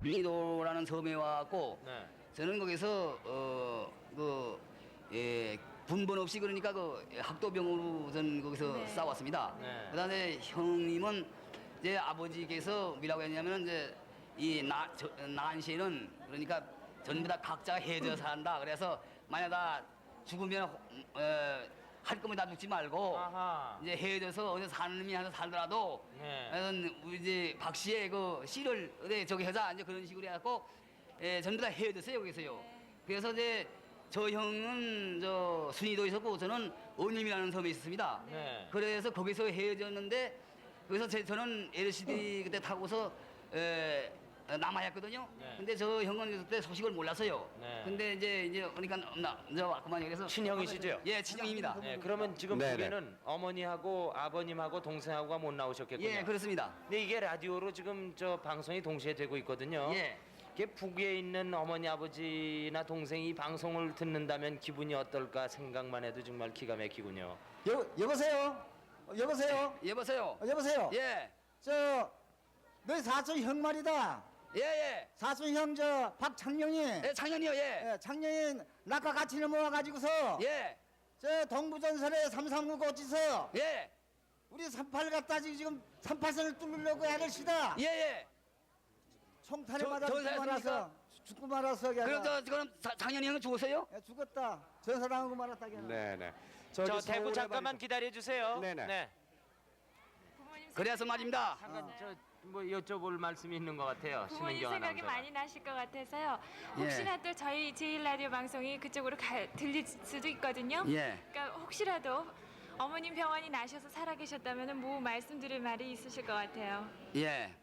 미도라는 섬에 와갖고 네. 저는 거기서 분번 없이 그러니까 그 학도병으로 전 거기서 네. 싸웠습니다. 네. 그다음에 형님은 이제 아버지께서 뭐라고 했냐면 이제 이 난시에는 그러니까 전부 다 각자가 해져 산다. 그래서 만약 다 죽으면 할 거면 다 죽지 말고 아하. 이제 해져서 어디 사는 놈이 하나 살더라도 네. 우리 이제 박 씨의 그 씨를 어디 저기 하자 이제 그런 식으로 해갖고 전부 다 헤어졌어요 여기서요. 그래서 이제 저 형은 저 순이도 있었고 저는 언님이라는 섬에 있었습니다. 네. 그래서 거기서 헤어졌는데 그래서 저는 LCD 그때 타고서 남아야 했거든요. 네. 근데 저 형은 그때 소식을 몰랐어요. 네. 근데 이제 그러니까 저 왔구만 그래서 친형이시죠? 예, 친형입니다. 네, 그러면 지금 네네. 북에는 어머니하고 아버님하고 동생하고가 못 나오셨겠군요. 예, 그렇습니다. 근데 이게 라디오로 지금 저 방송이 동시에 되고 있거든요. 예. 이게 북에 있는 어머니 아버지나 동생이 이 방송을 듣는다면 기분이 어떨까 생각만 해도 정말 기가 막히군요. 여보세요? 여보세요? 여보세요. 여보세요? 예, 너희 사촌 형 말이다. 예. 사촌 형 박창영이. 예, 작년이요, 예. 창영이 낙하 같이 넘어와가지고서 예, 저 동부전선에 339 고치서 예, 우리 38 갖다 지금 38선을 뚫으려고 애를 시다. 예. 총탄에 저- 맞아 저 죽고 말아서 죽고 말았어. 그럼 그럼 작년이 형은 죽었어요? 죽었다. 전사당하고 말았다. 걔는. 네네. 저 저기 대구 서울에 잠깐만 말이죠. 기다려 주세요. 네네. 네. 부모님 그래서 말입니다. 잠깐 저 뭐 여쭤볼 말씀이 있는 것 같아요. 부모님 신은경 생각이 아나운서가. 많이 나실 것 같아서요. 예. 혹시나 또 저희 제일 라디오 방송이 그쪽으로 들릴 수도 있거든요. 예. 그러니까 혹시라도 어머님 병원이 나셔서 살아계셨다면 뭐 말씀드릴 말이 있으실 것 같아요. 예.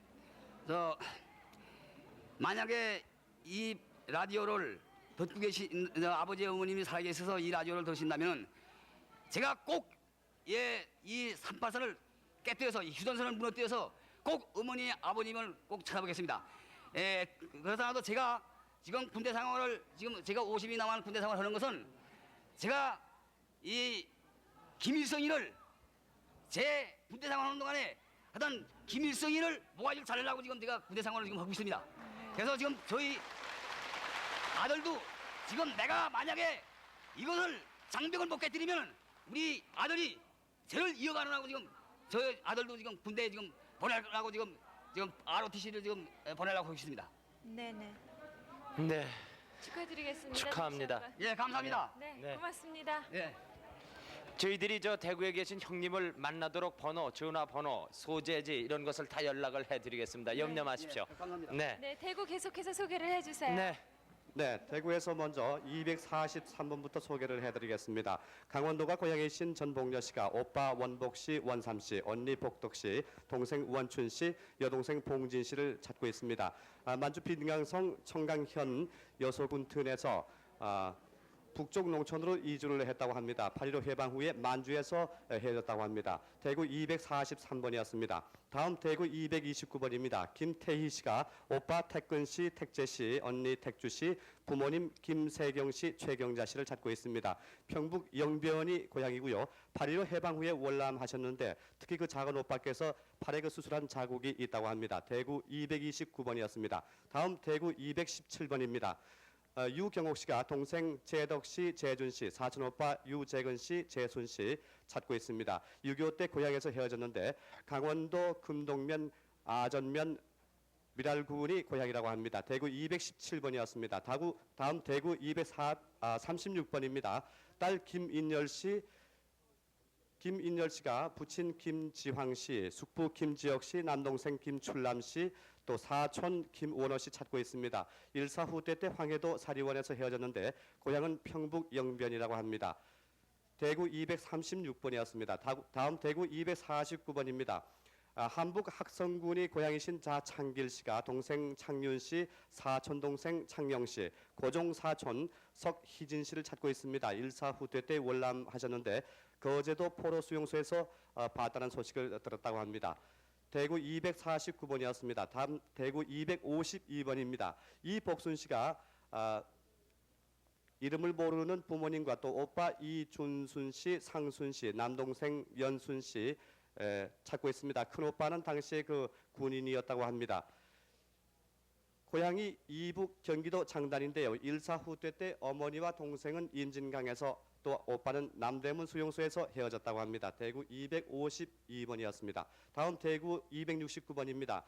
만약에 이 라디오를 듣고 계신 아버지 어머님이 살아계셔서 이 라디오를 들으신다면 제가 꼭 이 38선을 깨뜨려서 이 휴전선을 무너뜨려서 꼭 어머니 아버님을 꼭 찾아보겠습니다. 그렇더라도 제가 지금 군대 생활을 지금 제가 50이 남은 군대 생활을 하는 것은 제가 이 김일성이를 제 군대 생활하는 동안에 하여튼 김일성이를 모아줄 잘하려고 지금 제가 군대 생활을 지금 하고 있습니다. 그래서 지금 저희 아들도 지금 내가 만약에 이것을 장벽을 못 깨뜨리면 우리 아들이 저를 이어가느라고 지금 저 아들도 지금 군대에 지금 보내려고 지금 ROTC를 지금 보내려고 하고 있습니다. 네네. 네. 축하드리겠습니다. 축하합니다. 다시 한번. 예, 감사합니다. 네, 네. 고맙습니다. 예. 저희들이 저 대구에 계신 형님을 만나도록 번호, 전화번호, 소재지 이런 것을 다 연락을 해드리겠습니다. 염려 마십시오. 예, 감사합니다. 네. 네, 대구 계속해서 소개를 해주세요. 네. 네, 대구에서 먼저 243번부터 소개를 해드리겠습니다. 강원도가 고향이신 전복녀 씨가 오빠 원복 씨, 원삼 씨, 언니 복덕 씨, 동생 원춘 씨, 여동생 봉진 씨를 찾고 있습니다. 만주 빈강성 청강현 여소군튼에서 북쪽 농촌으로 이주를 했다고 합니다. 8.15 해방 후에 만주에서 헤어졌다고 합니다. 대구 243번이었습니다. 다음 대구 229번입니다. 김태희 씨가 오빠 태근 씨, 택재 씨, 언니 택주 씨, 부모님 김세경 씨, 최경자 씨를 찾고 있습니다. 평북 영변이 고향이고요. 8.15 해방 후에 월남하셨는데 특히 그 작은 오빠께서 팔에 그 수술한 자국이 있다고 합니다. 대구 229번이었습니다. 다음 대구 217번입니다. 유경옥 씨가 동생 재덕 씨, 재준 씨, 사촌 오빠 유재근 씨, 재순 씨 찾고 있습니다. 6.25 때 고향에서 헤어졌는데 강원도 금동면, 아전면, 미랄군이 고향이라고 합니다. 대구 217번이었습니다. 다음 대구 236번입니다. 딸 김인열 씨가 부친 김지황 씨, 숙부 김지혁 씨, 남동생 김출남 씨, 또 사촌 김원호 씨 찾고 있습니다. 일사 후대 때 황해도 사리원에서 헤어졌는데 고향은 평북 영변이라고 합니다. 대구 236번이었습니다. 다음 대구 249번입니다. 한북 학성군이 고향이신 자창길 씨가 동생 창윤 씨, 사촌 동생 창영 씨, 고종 사촌 석희진 씨를 찾고 있습니다. 일사 후퇴 때 월남하셨는데 거제도 포로 수용소에서 봤다는 소식을 들었다고 합니다. 대구 249번이었습니다. 다음 대구 252번입니다. 이복순 씨가 이름을 모르는 부모님과 또 오빠 이준순 씨, 상순 씨, 남동생 연순 씨 찾고 있습니다. 큰 오빠는 당시에 그 군인이었다고 합니다. 고향이 이북 경기도 장단인데요. 일사 후퇴 때 어머니와 동생은 임진강에서 또 오빠는 남대문 수용소에서 헤어졌다고 합니다. 대구 252번이었습니다. 다음 대구 269번입니다.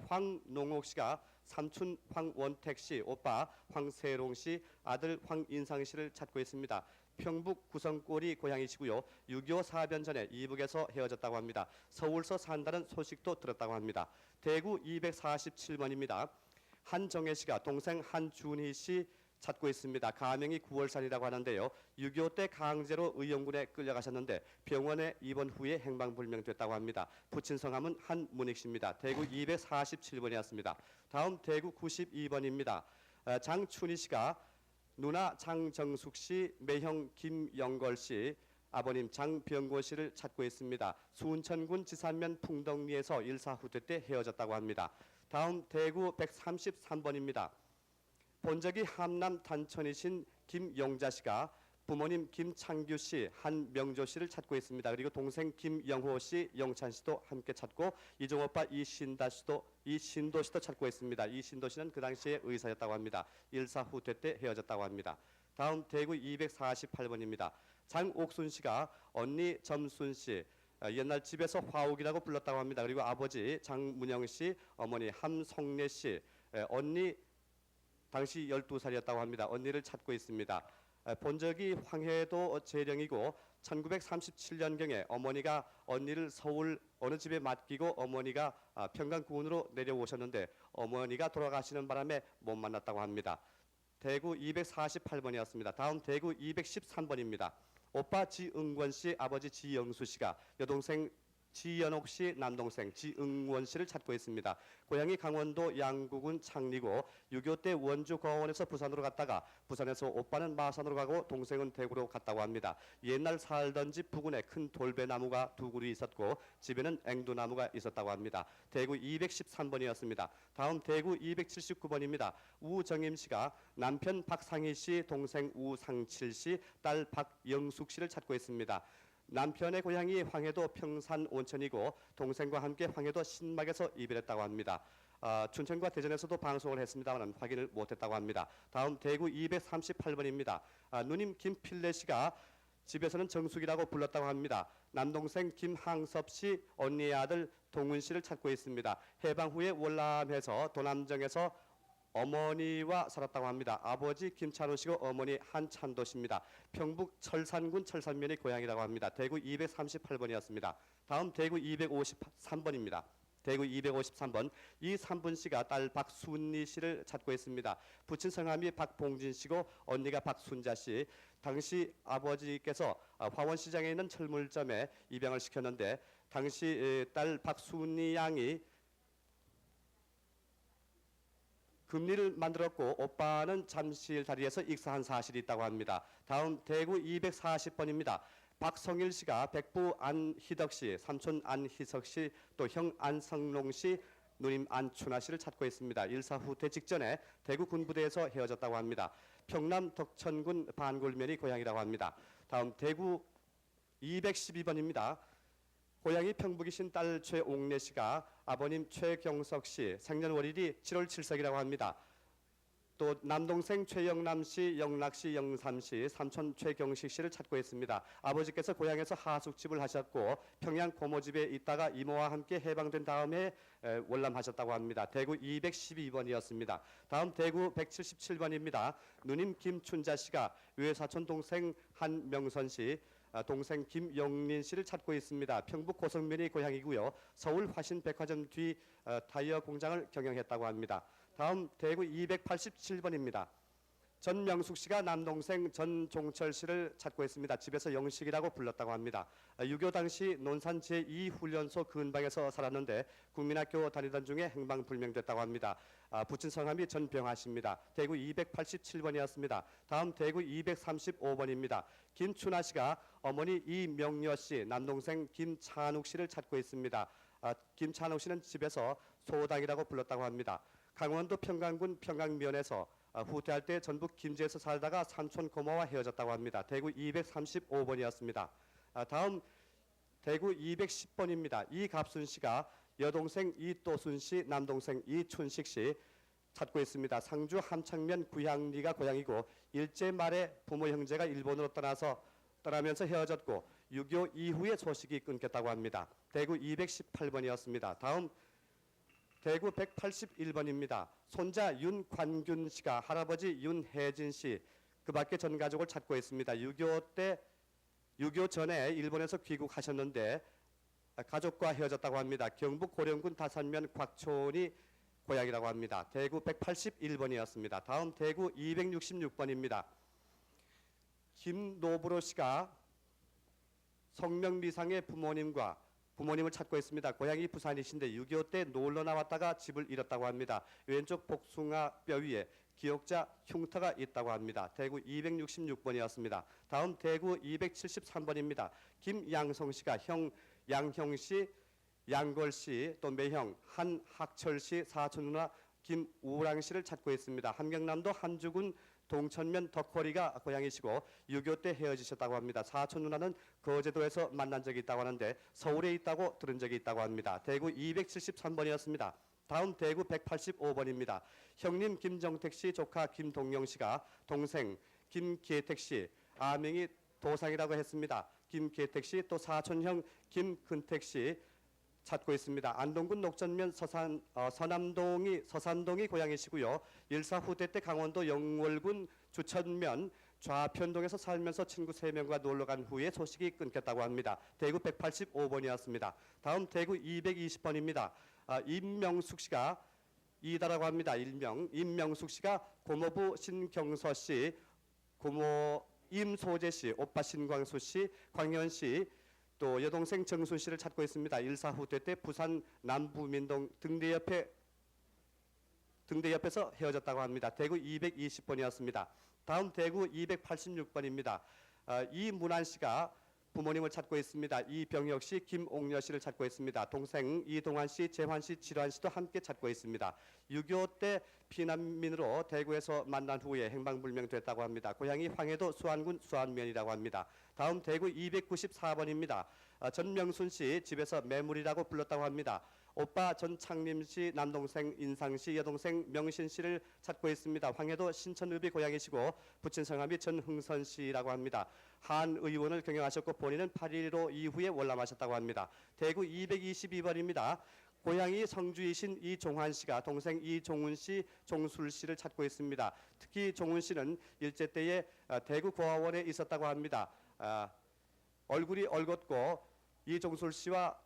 황농옥 씨가 삼촌 황원택 씨, 오빠 황세롱 씨, 아들 황인상 씨를 찾고 있습니다. 평북 구성골이 고향이시고요. 6.25 사변 전에 이북에서 헤어졌다고 합니다. 서울서 산다는 소식도 들었다고 합니다. 대구 247번입니다. 한정혜 씨가 동생 한준희 씨 찾고 있습니다. 가명이 9월산이라고 하는데요. 6.25 때 강제로 의용군에 끌려가셨는데 병원에 입원 후에 행방불명됐다고 합니다. 부친 성함은 한문익 씨입니다. 대구 247번이었습니다. 다음 대구 92번입니다. 장춘희 씨가 누나 장정숙 씨, 매형 김영걸 씨, 아버님 장병고 씨를 찾고 있습니다. 순천군 지산면 풍덕리에서 일사 후퇴 때 헤어졌다고 합니다. 다음 대구 133번입니다. 본적이 함남 단천이신 김용자 씨가 부모님 김창규 씨, 한명조 씨를 찾고 있습니다. 그리고 동생 김영호 씨, 영찬 씨도 함께 찾고 이종 오빠 이신도 씨도 찾고 있습니다. 이신도 씨는 그 당시에 의사였다고 합니다. 일사 후퇴 때 헤어졌다고 합니다. 다음 대구 248번입니다. 장옥순 씨가 언니 점순 씨, 옛날 집에서 화옥이라고 불렀다고 합니다. 그리고 아버지 장문영 씨, 어머니 함성래 씨, 언니 당시 12살이었다고 합니다. 언니를 찾고 있습니다. 본적이 황해도 재령이고 1937년경에 어머니가 언니를 서울 어느 집에 맡기고 어머니가 평강군으로 내려오셨는데 어머니가 돌아가시는 바람에 못 만났다고 합니다. 대구 248번이었습니다. 다음 대구 213번입니다. 오빠 지응권 씨, 아버지 지영수 씨가 여동생 지연옥 씨, 남동생 지응원 씨를 찾고 있습니다. 고향이 강원도 양구군 창리고 6.25 때 원주 거원에서 부산으로 갔다가 부산에서 오빠는 마산으로 가고 동생은 대구로 갔다고 합니다. 옛날 살던 집 부근에 큰 돌배나무가 두 그루 있었고 집에는 앵두나무가 있었다고 합니다. 대구 213번이었습니다. 다음 대구 279번입니다. 우정임 씨가 남편 박상희 씨, 동생 우상칠 씨, 딸 박영숙 씨를 찾고 있습니다. 남편의 고향이 황해도 평산 온천이고 동생과 함께 황해도 신막에서 이별했다고 합니다. 춘천과 대전에서도 방송을 했습니다만 확인을 못했다고 합니다. 다음 대구 238번입니다. 누님 김필래 씨가 집에서는 정숙이라고 불렀다고 합니다. 남동생 김항섭 씨, 언니의 아들 동훈 씨를 찾고 있습니다. 해방 후에 월남에서 도남정에서 어머니와 살았다고 합니다. 아버지 김찬호 씨고 어머니 한찬도 씨입니다. 평북 철산군 철산면이 고향이라고 합니다. 대구 238번이었습니다. 다음 대구 253번입니다. 대구 253번 이삼분 씨가 딸 박순리 씨를 찾고 있습니다. 부친 성함이 박봉진 씨고 언니가 박순자 씨. 당시 아버지께서 화원시장에 있는 철물점에 입양을 시켰는데 당시 딸 박순리 양이 금리를 만들었고 오빠는 잠실 다리에서 익사한 사실이 있다고 합니다. 다음 대구 240번입니다. 박성일 씨가 백부 안희덕 씨, 삼촌 안희석 씨, 또 형 안성롱 씨, 누님 안춘하 씨를 찾고 있습니다. 일사 후퇴 직전에 대구 군부대에서 헤어졌다고 합니다. 평남 덕천군 반골면이 고향이라고 합니다. 다음 대구 212번입니다. 고향이 평북이신 딸 최옥래 씨가 아버님 최경석 씨, 생년월일이 7월 7석이라고 합니다. 또 남동생 최영남 씨, 영락 씨, 영삼 씨, 삼촌 최경식 씨를 찾고 있습니다. 아버지께서 고향에서 하숙집을 하셨고 평양 고모집에 있다가 이모와 함께 해방된 다음에 월남하셨다고 합니다. 대구 212번이었습니다. 다음 대구 177번입니다. 누님 김춘자 씨가 외사촌 동생 한명선 씨, 동생 김영린 씨를 찾고 있습니다. 평북 고성면이 고향이고요. 서울 화신백화점 뒤 타이어 공장을 경영했다고 합니다. 다음 대구 287번입니다. 전명숙 씨가 남동생 전종철 씨를 찾고 있습니다. 집에서 영식이라고 불렀다고 합니다. 6.25 당시 논산 제2훈련소 근방에서 살았는데 국민학교 다니던 중에 행방불명됐다고 합니다. 부친 성함이 전병하 씨입니다. 대구 287번이었습니다. 다음 대구 235번입니다. 김춘하 씨가 어머니 이명여 씨, 남동생 김찬욱 씨를 찾고 있습니다. 김찬욱 씨는 집에서 소당이라고 불렀다고 합니다. 강원도 평강군 평강면에서 후퇴할 때 전북 김제에서 살다가 삼촌 고모와 헤어졌다고 합니다. 대구 235번이었습니다. 다음 대구 210번입니다. 이갑순 씨가 여동생 이또순 씨, 남동생 이춘식 씨, 찾고 있습니다. 상주 함창면 구향리가 고향이고 일제 말에 부모 형제가 일본으로 떠나면서 헤어졌고 6.25 이후에 소식이 끊겼다고 합니다. 대구 218번이었습니다. 다음 대구 181번입니다. 손자 윤관균 씨가 할아버지 윤혜진 씨, 그 밖에 전 가족을 찾고 있습니다. 6.25 전에 일본에서 귀국하셨는데 가족과 헤어졌다고 합니다. 경북 고령군 다산면 곽촌이 고향이라고 합니다. 대구 181번이었습니다. 다음 대구 266번입니다. 김노브로 씨가 성명리상의 부모님을 찾고 있습니다. 고향이 부산이신데 6.25 때 놀러 나왔다가 집을 잃었다고 합니다. 왼쪽 복숭아 뼈 위에 기억자 흉터가 있다고 합니다. 대구 266번이었습니다. 다음 대구 273번입니다. 김양성 씨가 양형 씨, 양걸 씨, 또 매형 한학철 씨, 사촌 누나 김우랑 씨를 찾고 있습니다. 함경남도 한주군 동천면 덕거리가 고향이시고 6.25 때 헤어지셨다고 합니다. 사촌 누나는 거제도에서 만난 적이 있다고 하는데 서울에 있다고 들은 적이 있다고 합니다. 대구 273번이었습니다. 다음 대구 185번입니다. 형님 김정택 씨, 조카 김동영 씨가 동생 김계택 씨, 아명이 도상이라고 했습니다. 김계택 씨, 또 사촌형 김근택 씨 찾고 있습니다. 안동군 녹전면 서산동이 고향이시고요. 일사 후대 때 강원도 영월군 주천면 좌편동에서 살면서 친구 3명과 놀러간 후에 소식이 끊겼다고 합니다. 대구 185번이었습니다. 다음 대구 220번입니다. 임명숙 씨가 이다라고 합니다. 임명숙 씨가 고모부 신경서 씨, 고모 임소재 씨, 오빠 신광수 씨, 광현 씨, 또 여동생 정순 씨를 찾고 있습니다. 일사 후퇴 때 부산 남부민동 등대 옆에서 헤어졌다고 합니다. 대구 220번이었습니다. 다음 대구 286번입니다. 이문안 씨가 부모님을 찾고 있습니다. 이병혁 씨, 김옥녀 씨를 찾고 있습니다. 동생 이동환 씨, 재환 씨, 질환 씨도 함께 찾고 있습니다. 6.25 때 피난민으로 대구에서 만난 후에 행방불명됐다고 합니다. 고향이 황해도 수안군 수안면이라고 합니다. 다음 대구 294번입니다. 전명순 씨 집에서 매물이라고 불렀다고 합니다. 오빠 전창림 씨, 남동생 인상 씨, 여동생 명신 씨를 찾고 있습니다. 황해도 신천읍이 고향이시고 부친 성함이 전흥선 씨라고 합니다. 한 의원을 경영하셨고 본인은 8.15 이후에 월남하셨다고 합니다. 대구 222번입니다. 고향이 성주이신 이종환 씨가 동생 이종훈 씨, 종술 씨를 찾고 있습니다. 특히 종훈 씨는 일제 때에 대구 고아원에 있었다고 합니다. 얼굴이 얼었고 이종술 씨와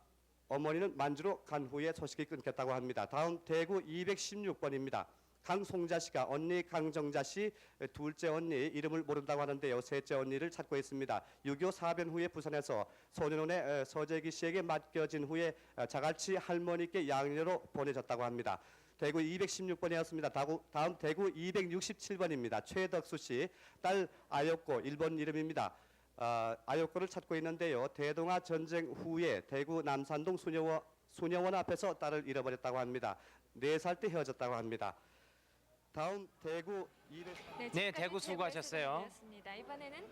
어머니는 만주로 간 후에 소식이 끊겼다고 합니다. 다음 대구 216번입니다. 강송자 씨가 언니 강정자 씨, 둘째 언니 이름을 모른다고 하는데요. 셋째 언니를 찾고 있습니다. 6.25 사변 후에 부산에서 소년원의 서재기 씨에게 맡겨진 후에 자갈치 할머니께 양녀로 보내졌다고 합니다. 대구 216번이었습니다. 다음 대구 267번입니다. 최덕수 씨, 딸 아였고 일본 이름입니다. 아요코를 찾고 있는데요. 대동아 전쟁 후에 대구 남산동 수녀원 앞에서 딸을 잃어버렸다고 합니다. 4살 때 헤어졌다고 합니다. 다음 대구 네, 대구 수고하셨어요. 이번에는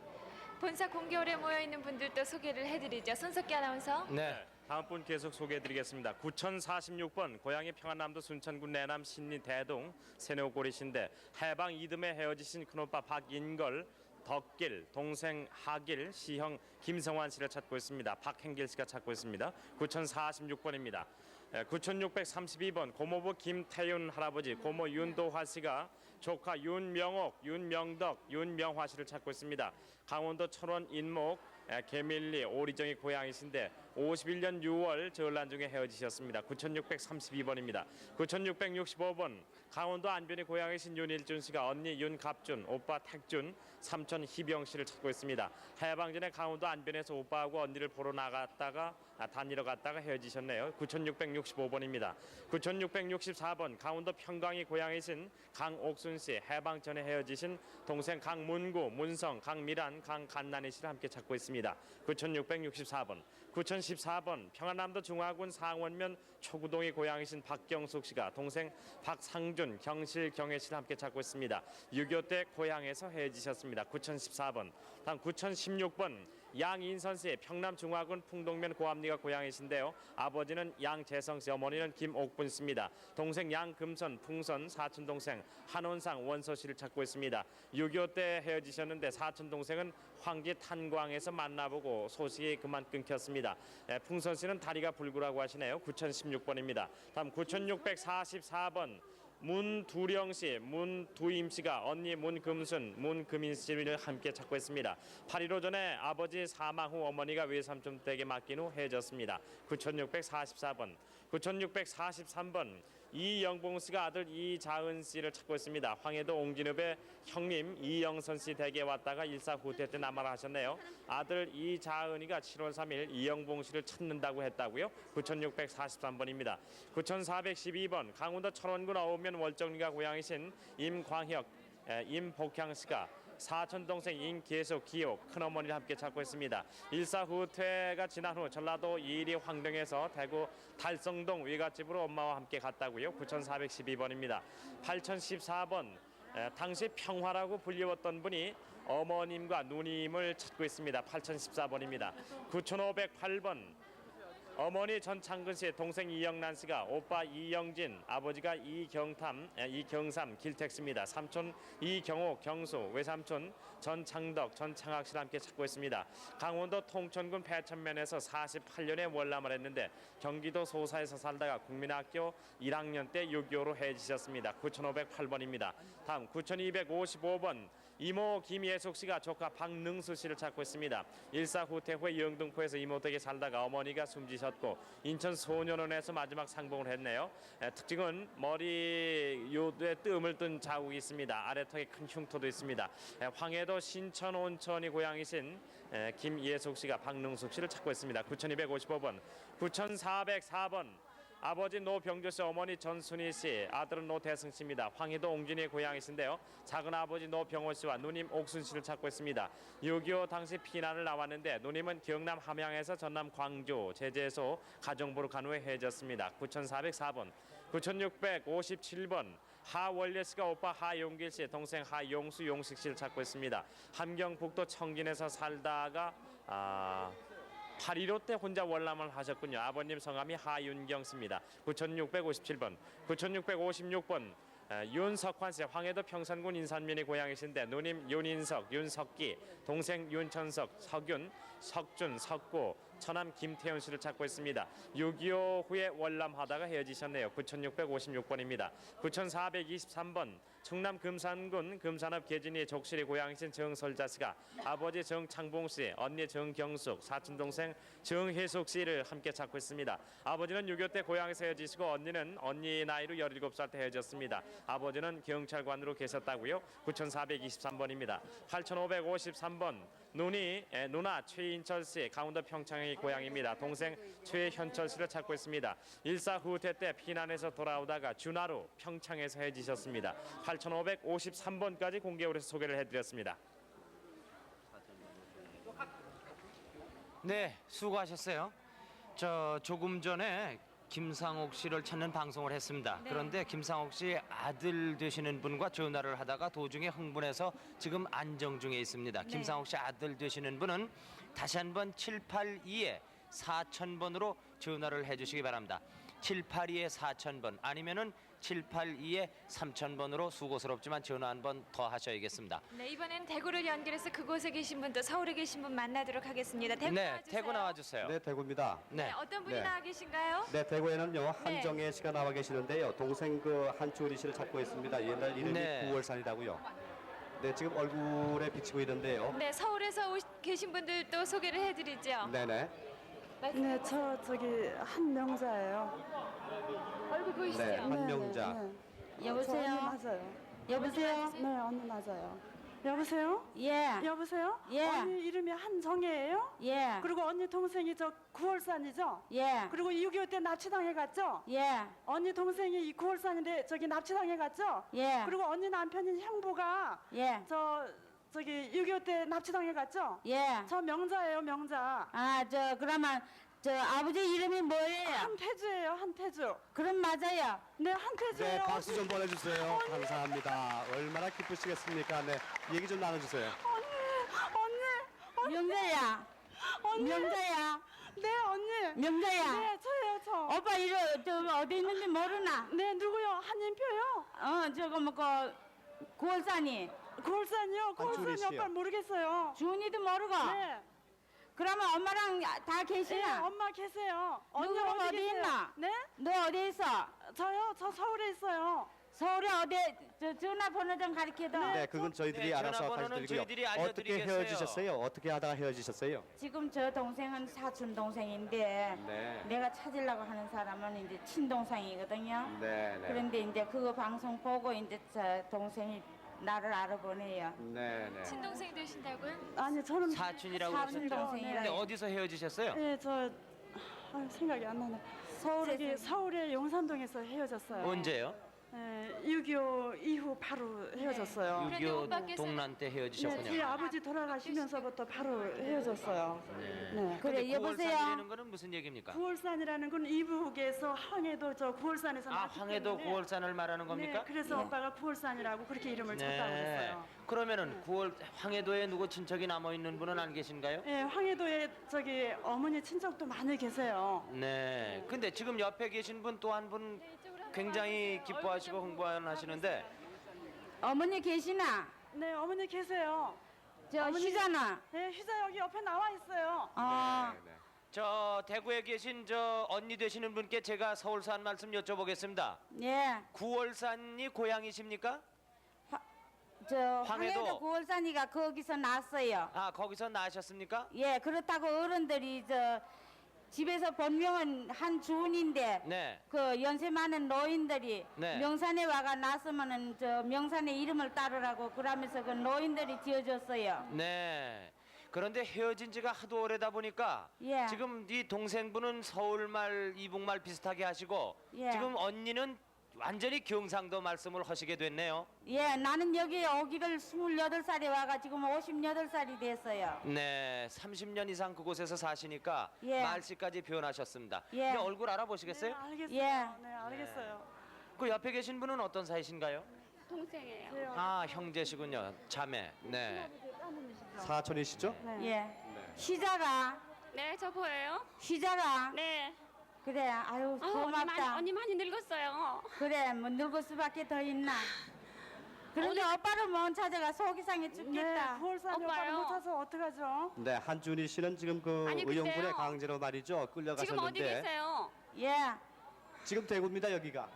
본사 공개홀에 모여 있는 분들도 소개를 해드리죠. 손석기 아나운서. 네. 다음 분 계속 소개해드리겠습니다. 9046번 고향이 평안남도 순천군 내남 신리 대동 세네오골이신데 해방 이듬해 헤어지신 큰오빠 박인걸, 덕길, 동생 하길, 시형 김성환 씨를 찾고 있습니다. 박행길 씨가 찾고 있습니다. 9046번입니다. 9632번 고모부 김태윤 할아버지, 고모 윤도화 씨가 조카 윤명옥, 윤명덕, 윤명화 씨를 찾고 있습니다. 강원도 철원 인목 개밀리 오리정이 고향이신데 51년 6월 전란 중에 헤어지셨습니다. 9632번입니다. 9665번 강원도 안변이 고향이신 윤일준 씨가 언니 윤갑준, 오빠 택준, 삼촌 희병 씨를 찾고 있습니다. 해방 전에 강원도 안변에서 오빠하고 언니를 보러 나갔다가 다니러 갔다가 헤어지셨네요. 9665번입니다. 9664번 강원도 평강이 고향이신 강옥순 씨, 해방 전에 헤어지신 동생 강문구, 문성, 강미란, 강간난이 씨를 함께 찾고 있습니다. 9664번. 9014번 평안남도 중화군 상원면 초구동이 고향이신 박경숙 씨가 동생 박상준, 경실, 경혜 씨를 함께 찾고 있습니다. 6.25 때 고향에서 헤어지셨습니다. 9014번. 다음 9016번 양인선 씨, 평남중화군 풍동면 고암리가 고향이신데요. 아버지는 양재성 씨, 어머니는 김옥분 씨입니다. 동생 양금선, 풍선, 사촌 동생 한원상, 원서 씨를 찾고 있습니다. 6.25 때 헤어지셨는데 사촌 동생은 황지 탄광에서 만나보고 소식이 그만 끊겼습니다. 풍선 씨는 다리가 불구라고 하시네요. 9016번입니다. 다음 9644번. 문두령 씨, 문두임 씨가 언니 문금순, 문금인 씨를 함께 찾고 있습니다. 8.15 전에 아버지 사망 후 어머니가 외삼촌 댁에 맡긴 후 헤어졌습니다. 9644번. 9643번. 이영봉 씨가 아들 이자은 씨를 찾고 있습니다. 황해도 옹진읍의 형님 이영선 씨 댁에 왔다가 일사후퇴 때 남아라 하셨네요. 아들 이자은이가 7월 3일 이영봉 씨를 찾는다고 했다고요. 9643번입니다. 9412번. 강원도 철원군 어우면 월정리가 고향이신 임광혁, 임복향 씨가 사촌 동생 임계수, 기옥, 큰어머니를 함께 찾고 있습니다. 일사후퇴가 지난 후 전라도 이리 황동에서 대구 달성동 외갓집으로 엄마와 함께 갔다고요. 9412번입니다. 8014번. 당시 평화라고 불리웠던 분이 어머님과 누님을 찾고 있습니다. 8014번입니다. 9508번. 어머니 전창근 씨, 동생 이영란 씨가 오빠 이영진, 아버지가 이경삼, 길택 씨입니다. 삼촌 이경호, 경수, 외삼촌 전창덕, 전창학 씨를 함께 찾고 있습니다. 강원도 통천군 배천면에서 48년에 월남을 했는데 경기도 소사에서 살다가 국민학교 1학년 때 6.25로 해지셨습니다. 9508번입니다. 다음 9255번. 이모 김예숙 씨가 조카 박능수 씨를 찾고 있습니다. 일사후퇴 후에 영등포에서 이모 댁에 살다가 어머니가 숨지셨고 인천 소년원에서 마지막 상봉을 했네요. 특징은 머리 요에 뜸을 뜬 자국이 있습니다. 아래턱에 큰 흉터도 있습니다. 황해도 신천 온천이 고향이신 김예숙 씨가 박능숙 씨를 찾고 있습니다. 9255번. 9404번. 아버지 노병조 씨, 어머니 전순희 씨, 아들은 노대승 씨입니다. 황해도 옹진이의 고향이신데요. 작은 아버지 노병호 씨와 누님 옥순 씨를 찾고 있습니다. 6.25 당시 피난을 나왔는데 누님은 경남 함양에서 전남 광주 제재소 가정부로 간 후에 헤어졌습니다. 9404번. 9657번. 하원래 씨가 오빠 하용길 씨, 동생 하용수, 용식 씨를 찾고 있습니다. 함경북도 청진에서 살다가 8.15 때 혼자 월남을 하셨군요. 아버님 성함이 하윤경 씨입니다. 9657번. 9656번. 윤석환 씨, 황해도 평산군 인산면이 고향이신데 누님 윤인석, 윤석기, 동생 윤천석, 석윤, 석준, 석구, 처남 김태훈 씨를 찾고 있습니다. 6.25 후에 월남하다가 헤어지셨네요. 9656번입니다. 9423번. 충남 금산군 금산읍 계진이 족실이 고향이신 정설자 씨가 아버지 정창봉 씨, 언니 정경숙, 사촌 동생 정혜숙 씨를 함께 찾고 있습니다. 아버지는 6.25 때 고향에서 헤어지시고 언니는 언니 나이로 17살 때 헤어졌습니다. 아버지는 경찰관으로 계셨다고요. 9423번입니다. 8553번. 누나 최인철 씨, 강원도 평창의 고향입니다. 동생 최현철 씨를 찾고 있습니다. 일사후퇴 때 피난해서 돌아오다가 준하로 평창에서 헤어지셨습니다. 8553번까지 공개를 해서 소개를 해드렸습니다. 네, 수고하셨어요. 조금 전에 김상옥 씨를 찾는 방송을 했습니다. 네. 그런데 김상옥 씨 아들 되시는 분과 전화를 하다가 도중에 흥분해서 지금 안정 중에 있습니다. 네. 김상옥 씨 아들 되시는 분은 다시 한번 782에 4000번으로 전화를 해주시기 바랍니다. 782에 4000번 아니면은 782에 3000번으로 수고스럽지만 전화 한 번 더 하셔야겠습니다. 네, 이번엔 대구를 연결해서 그곳에 계신 분 또 서울에 계신 분 만나도록 하겠습니다. 대구 네, 나와주세요. 대구 나와주세요. 네, 대구입니다. 네, 네. 어떤 분이 네. 나와 계신가요? 네, 대구에는요 한정혜 씨가 나와 계시는데요. 동생 한주리 씨를 찾고 있습니다. 옛날 이름이 네. 9월산이라고요. 네, 지금 얼굴에 비치고 있는데요. 네, 서울에서 계신 분들도 소개를 해드리죠. 네네. 네, 저기 한명자예요. 얼굴 보이시죠? 네, 한명자. 여보세요. 여보세요? 맞아요. 여보세요? 네, 언니 맞아요. 여보세요? 예. 여보세요? 예. 언니 이름이 한정혜예요? 예. 그리고 언니 동생이 저 9월산이죠? 예. 그리고 6.25 때 납치당해 갔죠? 예. 언니 동생이 이 9월산인데 저기 납치당해 갔죠? 예. 그리고 언니 남편인 형부가 예. 저기 6.25 때 납치당해 갔죠? 예. 저 명자예요, 명자. 아, 그러면 아버지 이름이 뭐예요? 한태주예요, 한태주. 그럼 맞아요. 네, 한태주예요. 네, 박수 좀 보내주세요. 감사합니다. 얼마나 기쁘시겠습니까? 네, 얘기 좀 나눠주세요. 명자야. 명자야. 네, 언니. 명자야. 네, 저예요, 저. 오빠 이러 저 어디 있는지 모르나? 네, 누구요? 한인표요? 저거 뭐고 구월산이 고울산이요? 한준희 고울산이 씨요. 오빠 모르겠어요. 준이도 모르고. 네. 그러면 엄마랑 다 네, 계시나? 엄마 계세요. 언니 누구랑 어디 계세요? 있나? 네? 너 어디 있어? 저요? 저 서울에 있어요. 서울에 어디 전화번호 좀 가르쳐줘. 네, 그건 저희들이 네, 알아서 전화번호는 가르쳐드리고요. 저희들이 어떻게 알려드리겠어요. 헤어지셨어요? 어떻게 하다가 헤어지셨어요? 지금 저 동생은 사촌 동생인데 네. 내가 찾으려고 하는 사람은 이제 친동생이거든요. 네, 네. 그런데 이제 그거 방송 보고 이제 저 동생이 나를 알아보네요. 네, 네. 친동생 되신다고요? 아니, 저는 사촌이라고 사촌 하셨죠? 동생이라. 근데 어디서 헤어지셨어요? 네, 생각이 안 나네. 저기 서울의 용산동에서 헤어졌어요. 언제요? 네, 6.25 이후 바로 헤어졌어요. 그런데 6.25 오빠께서는- 동란 때 네, 헤어지셨군요. 저희 아버지 돌아가시면서부터 바로 헤어졌어요. 네. 그래 여보세요. 9월산이라는 거는 무슨 얘기입니까? 구월산이라는 건 이북에서 황해도 저 구월산에서 아, 났기 황해도 때문에 9월산을 말하는 겁니까? 네, 그래서 예. 오빠가 구월산이라고 그렇게 이름을 줬다고 그랬어요. 그러면은 9월 황해도에 누구 친척이 남아 있는 분은 안 계신가요? 네, 황해도에 저기 어머니 친척도 많이 계세요. 네. 근데 지금 옆에 계신 분 또 한 분 굉장히 기뻐하시고 홍보하시는데 어머니 계시나? 네, 어머니 계세요. 저 어머니- 쉬잖아. 네, 휴자 여기 옆에 나와 있어요. 네. 저 대구에 계신 저 언니 되시는 분께 제가 서울산 말씀 여쭤보겠습니다. 예. 9월산이 고향이십니까? 저 황해도. 황해도 구월산이가 거기서 났어요. 아, 거기서 나셨습니까? 예, 그렇다고 어른들이 저 집에서 본명은 한주은인데 네. 그 연세 많은 노인들이 네. 명산에 와가 났으면은 저 명산의 이름을 따르라고 그러면서 그 노인들이 지어줬어요. 네. 그런데 헤어진 지가 하도 오래다 보니까 예. 지금 이 동생분은 서울말, 이북말 비슷하게 하시고 예. 지금 언니는 완전히 경상도 말씀을 하시게 됐네요. 예, 나는 여기 오기를 28살에 와가 지금 58살이 됐어요. 네, 30년 이상 그곳에서 사시니까 예. 말씨까지 변하셨습니다. 예. 근데 얼굴 네, 알아보시겠어요? 알겠어요. 예. 네, 알겠어요. 그 옆에 계신 분은 어떤 사이신가요? 동생이에요. 아, 형제시군요. 자매. 네. 사촌이시죠? 네. 예. 시자가 네, 저 보여요? 시자가 네. 그래 아유 고맙다. 언니 많이 늙었어요. 그래 뭐 늙을 수밖에 더 있나. 그런데 오빠를 못 찾아가 속이 상해 네, 죽겠다. 구월산이 오빠요. 오빠를 못 찾아서 어떡하죠? 네, 한준희 씨는 지금 그 아니, 의용군의 근데요. 강제로 말이죠. 지금 어디 끌려가셨는데 계세요? 예. 지금 대구입니다, 여기가.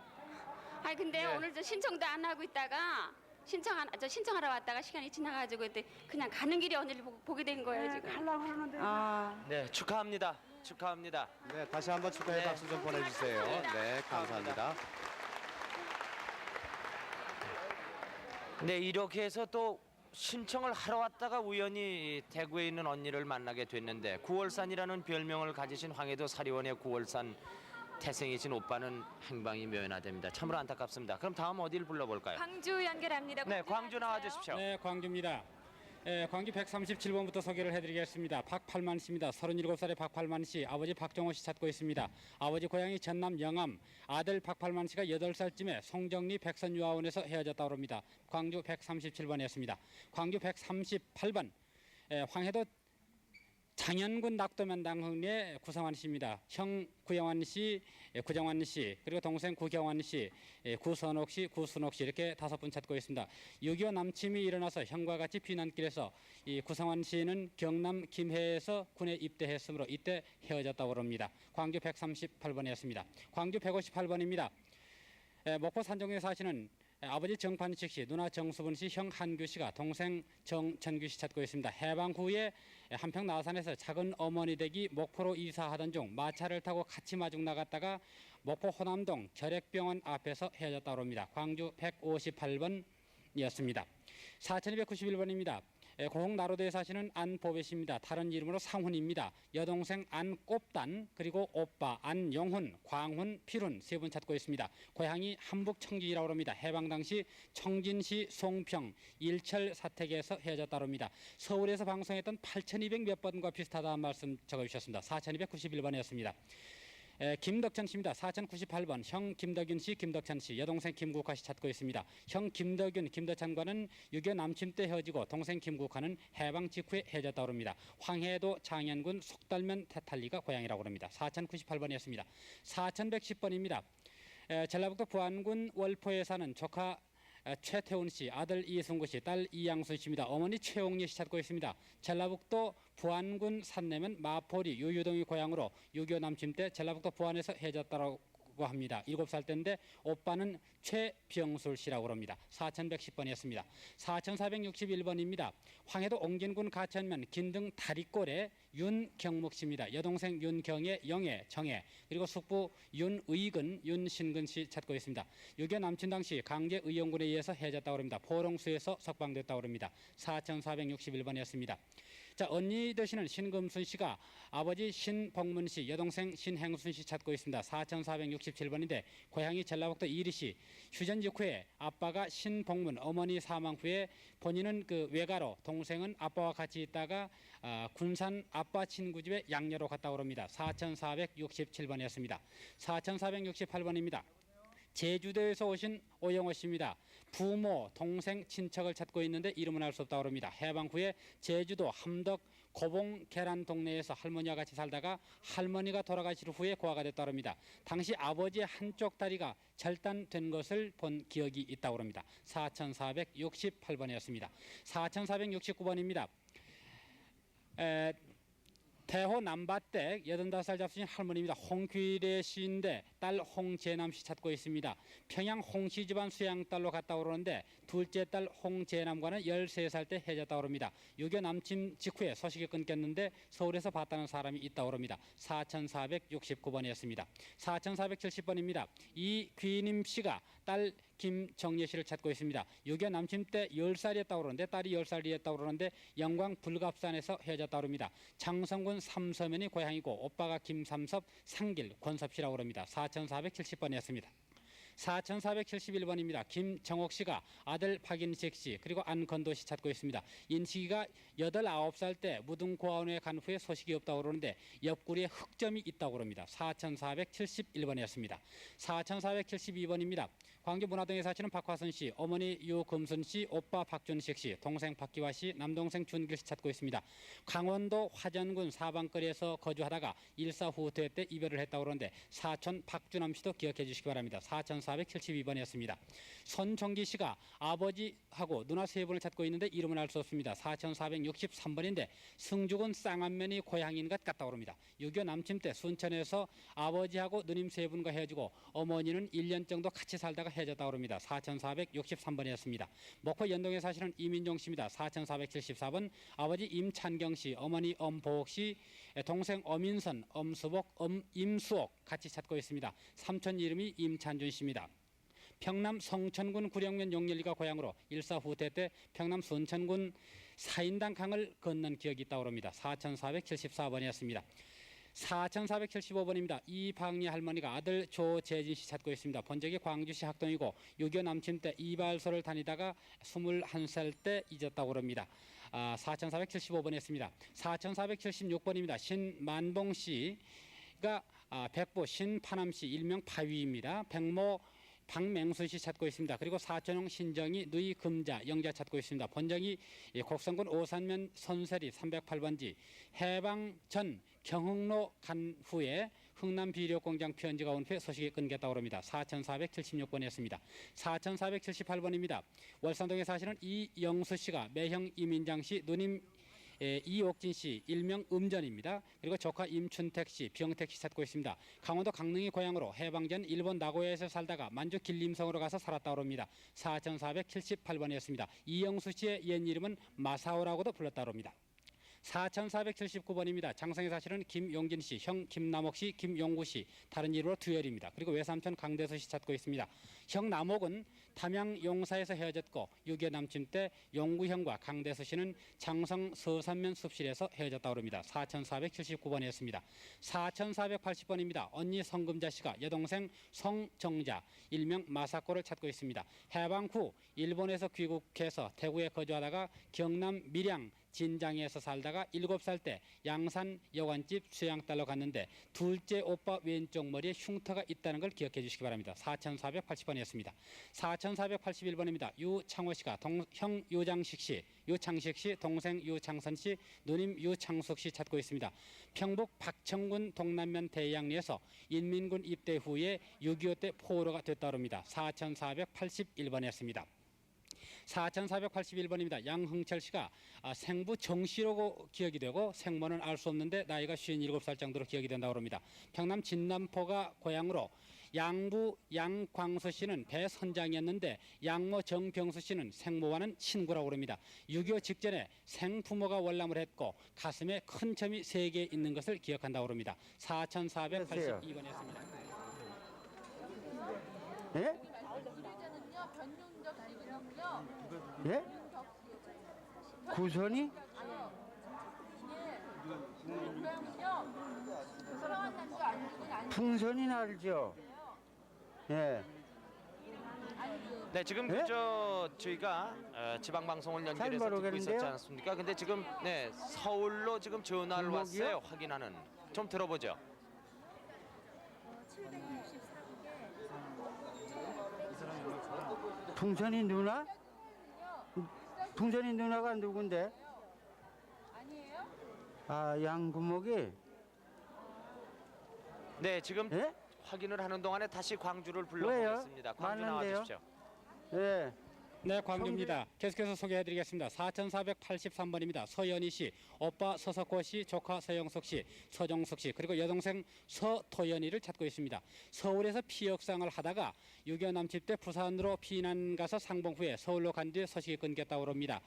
아니 근데 네. 오늘 저 신청도 안 하고 있다가 신청하러 왔다가 시간이 지나가지고 그냥 가는 길에 언니를 보게 된 거예요 네, 지금. 가려고 그러는데 네, 축하합니다. 축하합니다. 네, 다시 한번 축하의 네. 박수 좀 보내주세요. 네, 감사합니다. 네, 이렇게 해서 또 신청을 하러 왔다가 우연히 대구에 있는 언니를 만나게 됐는데 9월산이라는 별명을 가지신 황해도 사리원의 9월산 태생이신 오빠는 행방이 묘연하됩니다. 참으로 안타깝습니다. 그럼 다음 어디를 불러볼까요? 광주 연결합니다. 네, 광주 나와주십시오. 네, 광주입니다. 광주 137번부터 소개를 해드리겠습니다. 박팔만 씨입니다. 37살의 박팔만 씨, 아버지 박정호 씨 찾고 있습니다. 아버지 고향이 전남 영암, 아들 박팔만 씨가 8살쯤에 송정리 백선유아원에서 헤어졌다고 합니다. 광주 137번이었습니다. 광주 138번 황해도 장현군 낙도면당 흥리의 구성환 씨입니다. 형 구영환 씨, 구정환 씨, 그리고 동생 구경환 씨, 구선옥 씨, 구순옥 씨 이렇게 5분 찾고 있습니다. 6.25 남침이 일어나서 형과 같이 피난길에서 이 구성환 씨는 경남 김해에서 군에 입대했으므로 이때 헤어졌다고 합니다. 광주 138번이었습니다. 광주 158번입니다. 목포 산정에 사시는 아버지 정판식 씨, 누나 정수분 씨, 형 한규 씨가 동생 정천규 씨 찾고 있습니다. 해방 후에 한평 나산에서 작은 어머니 댁이 목포로 이사하던 중 마차를 타고 같이 마중 나갔다가 목포 호남동 결핵병원 앞에서 헤어졌다고 합니다. 광주 158번이었습니다. 4291번입니다. 고흥나로도에 사시는 안보배 씨입니다. 다른 이름으로 상훈입니다. 여동생 안꼽단 그리고 오빠 안영훈, 광훈, 필훈 3분 찾고 있습니다. 고향이 함북 청진이라고 합니다. 해방 당시 청진시 송평 일철 사택에서 헤어졌다고 합니다. 서울에서 방송했던 8200 몇 번과 비슷하다는 말씀 적어주셨습니다. 4291번이었습니다. 김덕천 씨입니다. 4098번 형 김덕윤 씨, 김덕천 씨, 여동생 김국화 씨 찾고 있습니다. 형 김덕윤, 김덕천과는 6.25 남침 때 헤어지고 동생 김국화는 해방 직후에 헤어졌다고 합니다. 황해도 장현군 속달면 태탈리가 고향이라고 합니다. 4098번이었습니다. 4110번입니다. 전라북도 부안군 월포에 사는 조카 최태훈 씨, 아들 이승구 씨, 딸 이양순 씨입니다. 어머니 최옥리 씨 찾고 있습니다. 전라북도 부안군 산내면 마포리 유유동이 고향으로 6.25 남침 때 전라북도 부안에서 헤어졌다고 합니다. 7살 때인데 오빠는 최병술 씨라고 합니다. 4110번이었습니다. 4461번입니다. 황해도 옹진군 가천면 긴등 다리골에 윤경묵 씨입니다. 여동생 윤경의 영애, 정애, 그리고 숙부 윤의근, 윤신근 씨 찾고 있습니다. 6.25 남친 당시 강제 의용군에 의해서 헤어졌다고 합니다. 포롱수에서 석방됐다고 합니다. 4461번이었습니다. 자, 언니 되시는 신금순 씨가 아버지 신복문 씨, 여동생 신행순 씨 찾고 있습니다. 4467번인데 고향이 전라북도 이리시. 휴전 직후에 아빠가 신복문, 어머니 사망 후에 본인은 그 외가로, 동생은 아빠와 같이 있다가 군산 아빠 친구 집에 양녀로 갔다고 합니다. 4467번이었습니다. 4468번입니다. 제주도에서 오신 오영호 씨입니다. 부모, 동생, 친척을 찾고 있는데 이름은 알 수 없다고 합니다. 해방 후에 제주도 함덕 고봉 계란 동네에서 할머니와 같이 살다가 할머니가 돌아가신 후에 고아가 됐다고 합니다. 당시 아버지의 한쪽 다리가 절단된 것을 본 기억이 있다고 합니다. 4468번이었습니다. 4469번입니다. 대호 남바댁 85살 잡수신 할머니입니다. 홍귀래 씨인데 딸 홍재남 씨 찾고 있습니다. 평양 홍씨 집안 수양딸로 갔다 오는데 둘째 딸 홍재남과는 13살 때 헤어졌다고 합니다. 6.25 남침 직후에 소식이 끊겼는데 서울에서 봤다는 사람이 있다고 합니다. 4469번이었습니다. 4470번입니다. 이귀림 씨가 딸 김정예 씨를 찾고 있습니다. 6.25 남침 때 10살이었다고 그러는데 딸이 10살이었다고 그러는데 영광 불갑산에서 헤어졌다고 합니다. 장성군 삼서면이 고향이고 오빠가 김삼섭, 상길, 권섭 씨라고 합니다. 4470번이었습니다. 4471번입니다. 김정옥 씨가 아들 박인식 씨 그리고 안건도 씨 찾고 있습니다. 인식이가 8, 9살 때 무등고아원에 간 후에 소식이 없다고 그러는데 옆구리에 흑점이 있다고 합니다. 4471번이었습니다. 4472번입니다. 광주 문화동에 사시는 박화선 씨, 어머니 유금순 씨, 오빠 박준식 씨, 동생 박기화 씨, 남동생 준길 씨 찾고 있습니다. 강원도 화전군 사방거리에서 거주하다가 일사후퇴 때 이별을 했다고 그러는데 사촌 박준암 씨도 기억해 주시기 바랍니다. 4472번이었습니다. 손종기 씨가 아버지하고 누나 세 분을 찾고 있는데 이름은 알 수 없습니다. 4463번인데 승주군 쌍안면이 고향인 것 같다고 합니다. 6.25 남침 때 순천에서 아버지하고 누님 세 분과 헤어지고 어머니는 1년 정도 같이 살다가 헤어졌다고 합니다. 4463번이었습니다. 목포 연동에 사시는 이민종 씨입니다. 4474번 아버지 임찬경 씨, 어머니 엄보옥 씨, 동생 엄인선, 엄수복, 임수옥 같이 찾고 있습니다. 삼촌 이름이 임찬준 씨입니다. 평남 성천군 구령면 용렬리가 고향으로 일사후퇴 때 평남 순천군 사인당 강을 건넌 기억이 있다고 합니다. 4474번이었습니다. 4475번입니다. 이방리 할머니가 아들 조재진 씨 찾고 있습니다. 본적이 광주시 학동이고 6.25 남침 때 이발소를 다니다가 21살 때 잊었다고 합니다. 4475번이었습니다. 4476번입니다. 신만봉 씨가 백보 신파남 씨 일명 파위입니다. 백모 박맹순 씨 찾고 있습니다. 그리고 사촌형 신정이 누이 금자 영자 찾고 있습니다. 본정이 곡성군 오산면 선세리 308번지 해방 전 경흥로 간 후에 흥남 비료공장 편지가 온 후에 소식이 끊겼다고 합니다. 4476번이었습니다. 4478번입니다. 월산동에 사시는 이영수 씨가 매형 이민장 씨 누님 이옥진 씨 일명 음전입니다. 그리고 조카 임춘택 씨, 비영택 씨 찾고 있습니다. 강원도 강릉이 고향으로 해방 전 일본 나고야에서 살다가 만주 길림성으로 가서 살았다고 합니다. 4478번이었습니다. 이영수 씨의 옛 이름은 마사오라고도 불렀다고 합니다. 4479번입니다. 장성에 사시는 김용진 씨, 형 김남옥 씨, 김용구 씨, 다른 이름으로 두열입니다. 그리고 외삼촌 강대수 씨 찾고 있습니다. 형 남옥은 담양 용사에서 헤어졌고 6.25 남침 때 용구 형과 강대수 씨는 장성 서산면 숲실에서 헤어졌다고 합니다. 4479번이었습니다. 4480번입니다. 언니 성금자 씨가 여동생 성정자, 일명 마사코를 찾고 있습니다. 해방 후 일본에서 귀국해서 대구에 거주하다가 경남 밀양 진장에서 살다가 7살 때 양산 여관집 수양딸로 갔는데 둘째 오빠 왼쪽 머리에 흉터가 있다는 걸 기억해 주시기 바랍니다. 4480번이었습니다. 4481번입니다. 유창호 씨가 형 유장식 씨, 유창식 씨, 동생 유창선 씨, 누님 유창숙 씨 찾고 있습니다. 평북 박청군 동남면 대양리에서 인민군 입대 후에 6.25 때 포로가 됐다고 합니다. 4481번이었습니다. 4481번입니다. 양흥철 씨가 생부 정씨로 기억이 되고 생모는 알 수 없는데 나이가 57살 정도로 기억이 된다고 합니다. 평남 진남포가 고향으로 양부 양광수 씨는 배선장이었는데 양모 정병수 씨는 생모와는 친구라고 합니다. 6.25 직전에 생부모가 월남을 했고 가슴에 큰 점이 3개 있는 것을 기억한다고 합니다. 4482번이었습니다. 예? 예? 구선이? 풍선이 알죠? 예. 네, 지금 예? 저희가 지방 방송을 연결해서 듣고 모르겠는데요? 있었지 않습니까? 근데 지금 네, 서울로 지금 전화를 주먹이요? 왔어요. 확인하는. 좀 들어보죠. 풍선이 누나? 풍선이 누나가 누군데? 아, 양구목이? 네, 지금 예? 확인을 하는 동안에 다시 광주를 왜요? 불러보겠습니다. 광주 나와 많은데요? 주십시오. 예. 네, 광주입니다. 계속해서 소개해드리겠습니다. 4483번입니다. 서연희 씨, 오빠 서석호 씨, 조카 서영석 씨, 서정석 씨, 그리고 여동생 서토연이를 찾고 있습니다. 서울에서 피역상을 하다가 6.25 남집 때 부산으로 피난 가서 상봉 후에 서울로 간 뒤에 소식이 끊겼다고 합니다.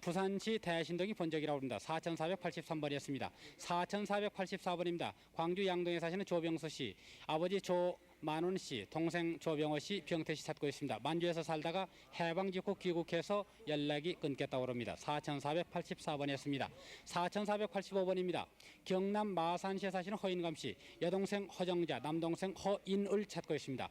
부산시 대신동이 본적이라고 합니다. 4483번이었습니다. 4484번입니다. 광주 양동에 사시는 조병수 씨, 아버지 조만원 씨, 동생 조병호 씨, 병태 씨 찾고 있습니다. 만주에서 살다가 해방 직후 귀국해서 연락이 끊겼다고 합니다. 4484번이었습니다. 4485번입니다. 경남 마산시에 사시는 허인감 씨, 여동생 허정자, 남동생 허인을 찾고 있습니다.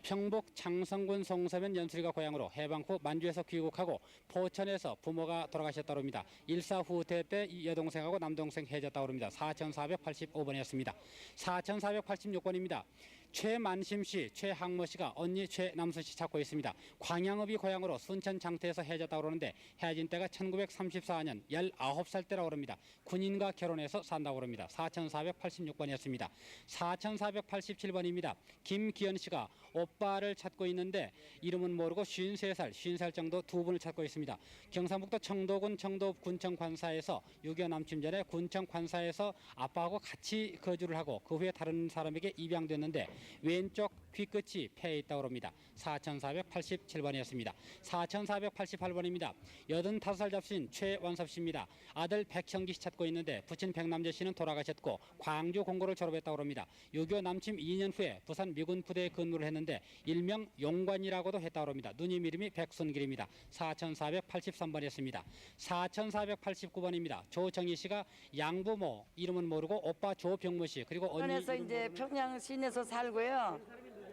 평북 창성군 송서면 연수리가 고향으로 해방 후 만주에서 귀국하고 포천에서 부모가 돌아가셨다고 합니다. 일사 후퇴 때 여동생하고 남동생 해졌다고 합니다. 4485번이었습니다. 4486번입니다. 최만심 씨, 최항모 씨가 언니 최남수 씨 찾고 있습니다. 광양읍이 고향으로 순천 장태에서 해졌다고 그러는데 해진 때가 1934년 19살 때라고 합니다. 군인과 결혼해서 산다고 합니다. 4486번이었습니다. 4487번입니다. 김기현 씨가 오빠를 찾고 있는데 이름은 모르고 53살, 50살 정도 두 분을 찾고 있습니다. 경상북도 청도군 청도군청 관사에서 6.25 남침 전에 군청 관사에서 아빠하고 같이 거주를 하고 그 후에 다른 사람에게 입양됐는데 왼쪽 귀끝이 폐에 있다고 합니다. 4487번이었습니다. 4488번입니다. 85살 잡신 최원섭 씨입니다. 아들 백형기 씨 찾고 있는데 부친 백남재 씨는 돌아가셨고 광주 공고를 졸업했다고 합니다. 6.25 남침 2년 후에 부산 미군 부대에 근무를 했는데 일명 용관이라고도 했다고 합니다. 누님 이름이 백순길입니다. 4483번이었습니다. 4489번입니다. 조정희 씨가 양부모 이름은 모르고 오빠 조병모 씨 그리고 언니 부산에서 이름 이제 모르는 평양 시내에서 살고요.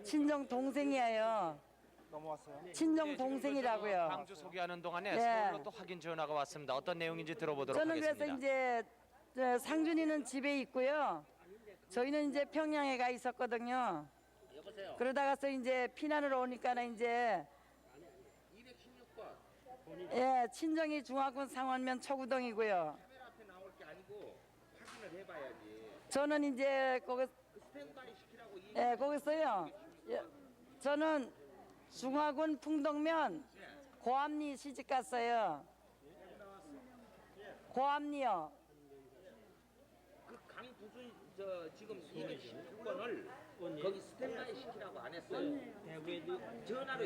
친정 동생이에요. 친정 동생이라고요. 광주 소개하는 동안에 네. 서울로 또 확인 전화가 왔습니다. 어떤 내용인지 들어보도록 저는 하겠습니다. 그래서 이제 상준이는 집에 있고요. 저희는 이제 평양에 가 있었거든요. 그러다가서 이제 피난을 오니까는 이제 예, 친정이 중화군 상원면 초구동이고요. 저는 이제 거기서요. 예, 저는 중화군 풍동면 고암리 시집 갔어요. 고암리요. 그 강부순 지금 216번을 거기 스탠바이 시키라고 안 했어요. 대구에 전화로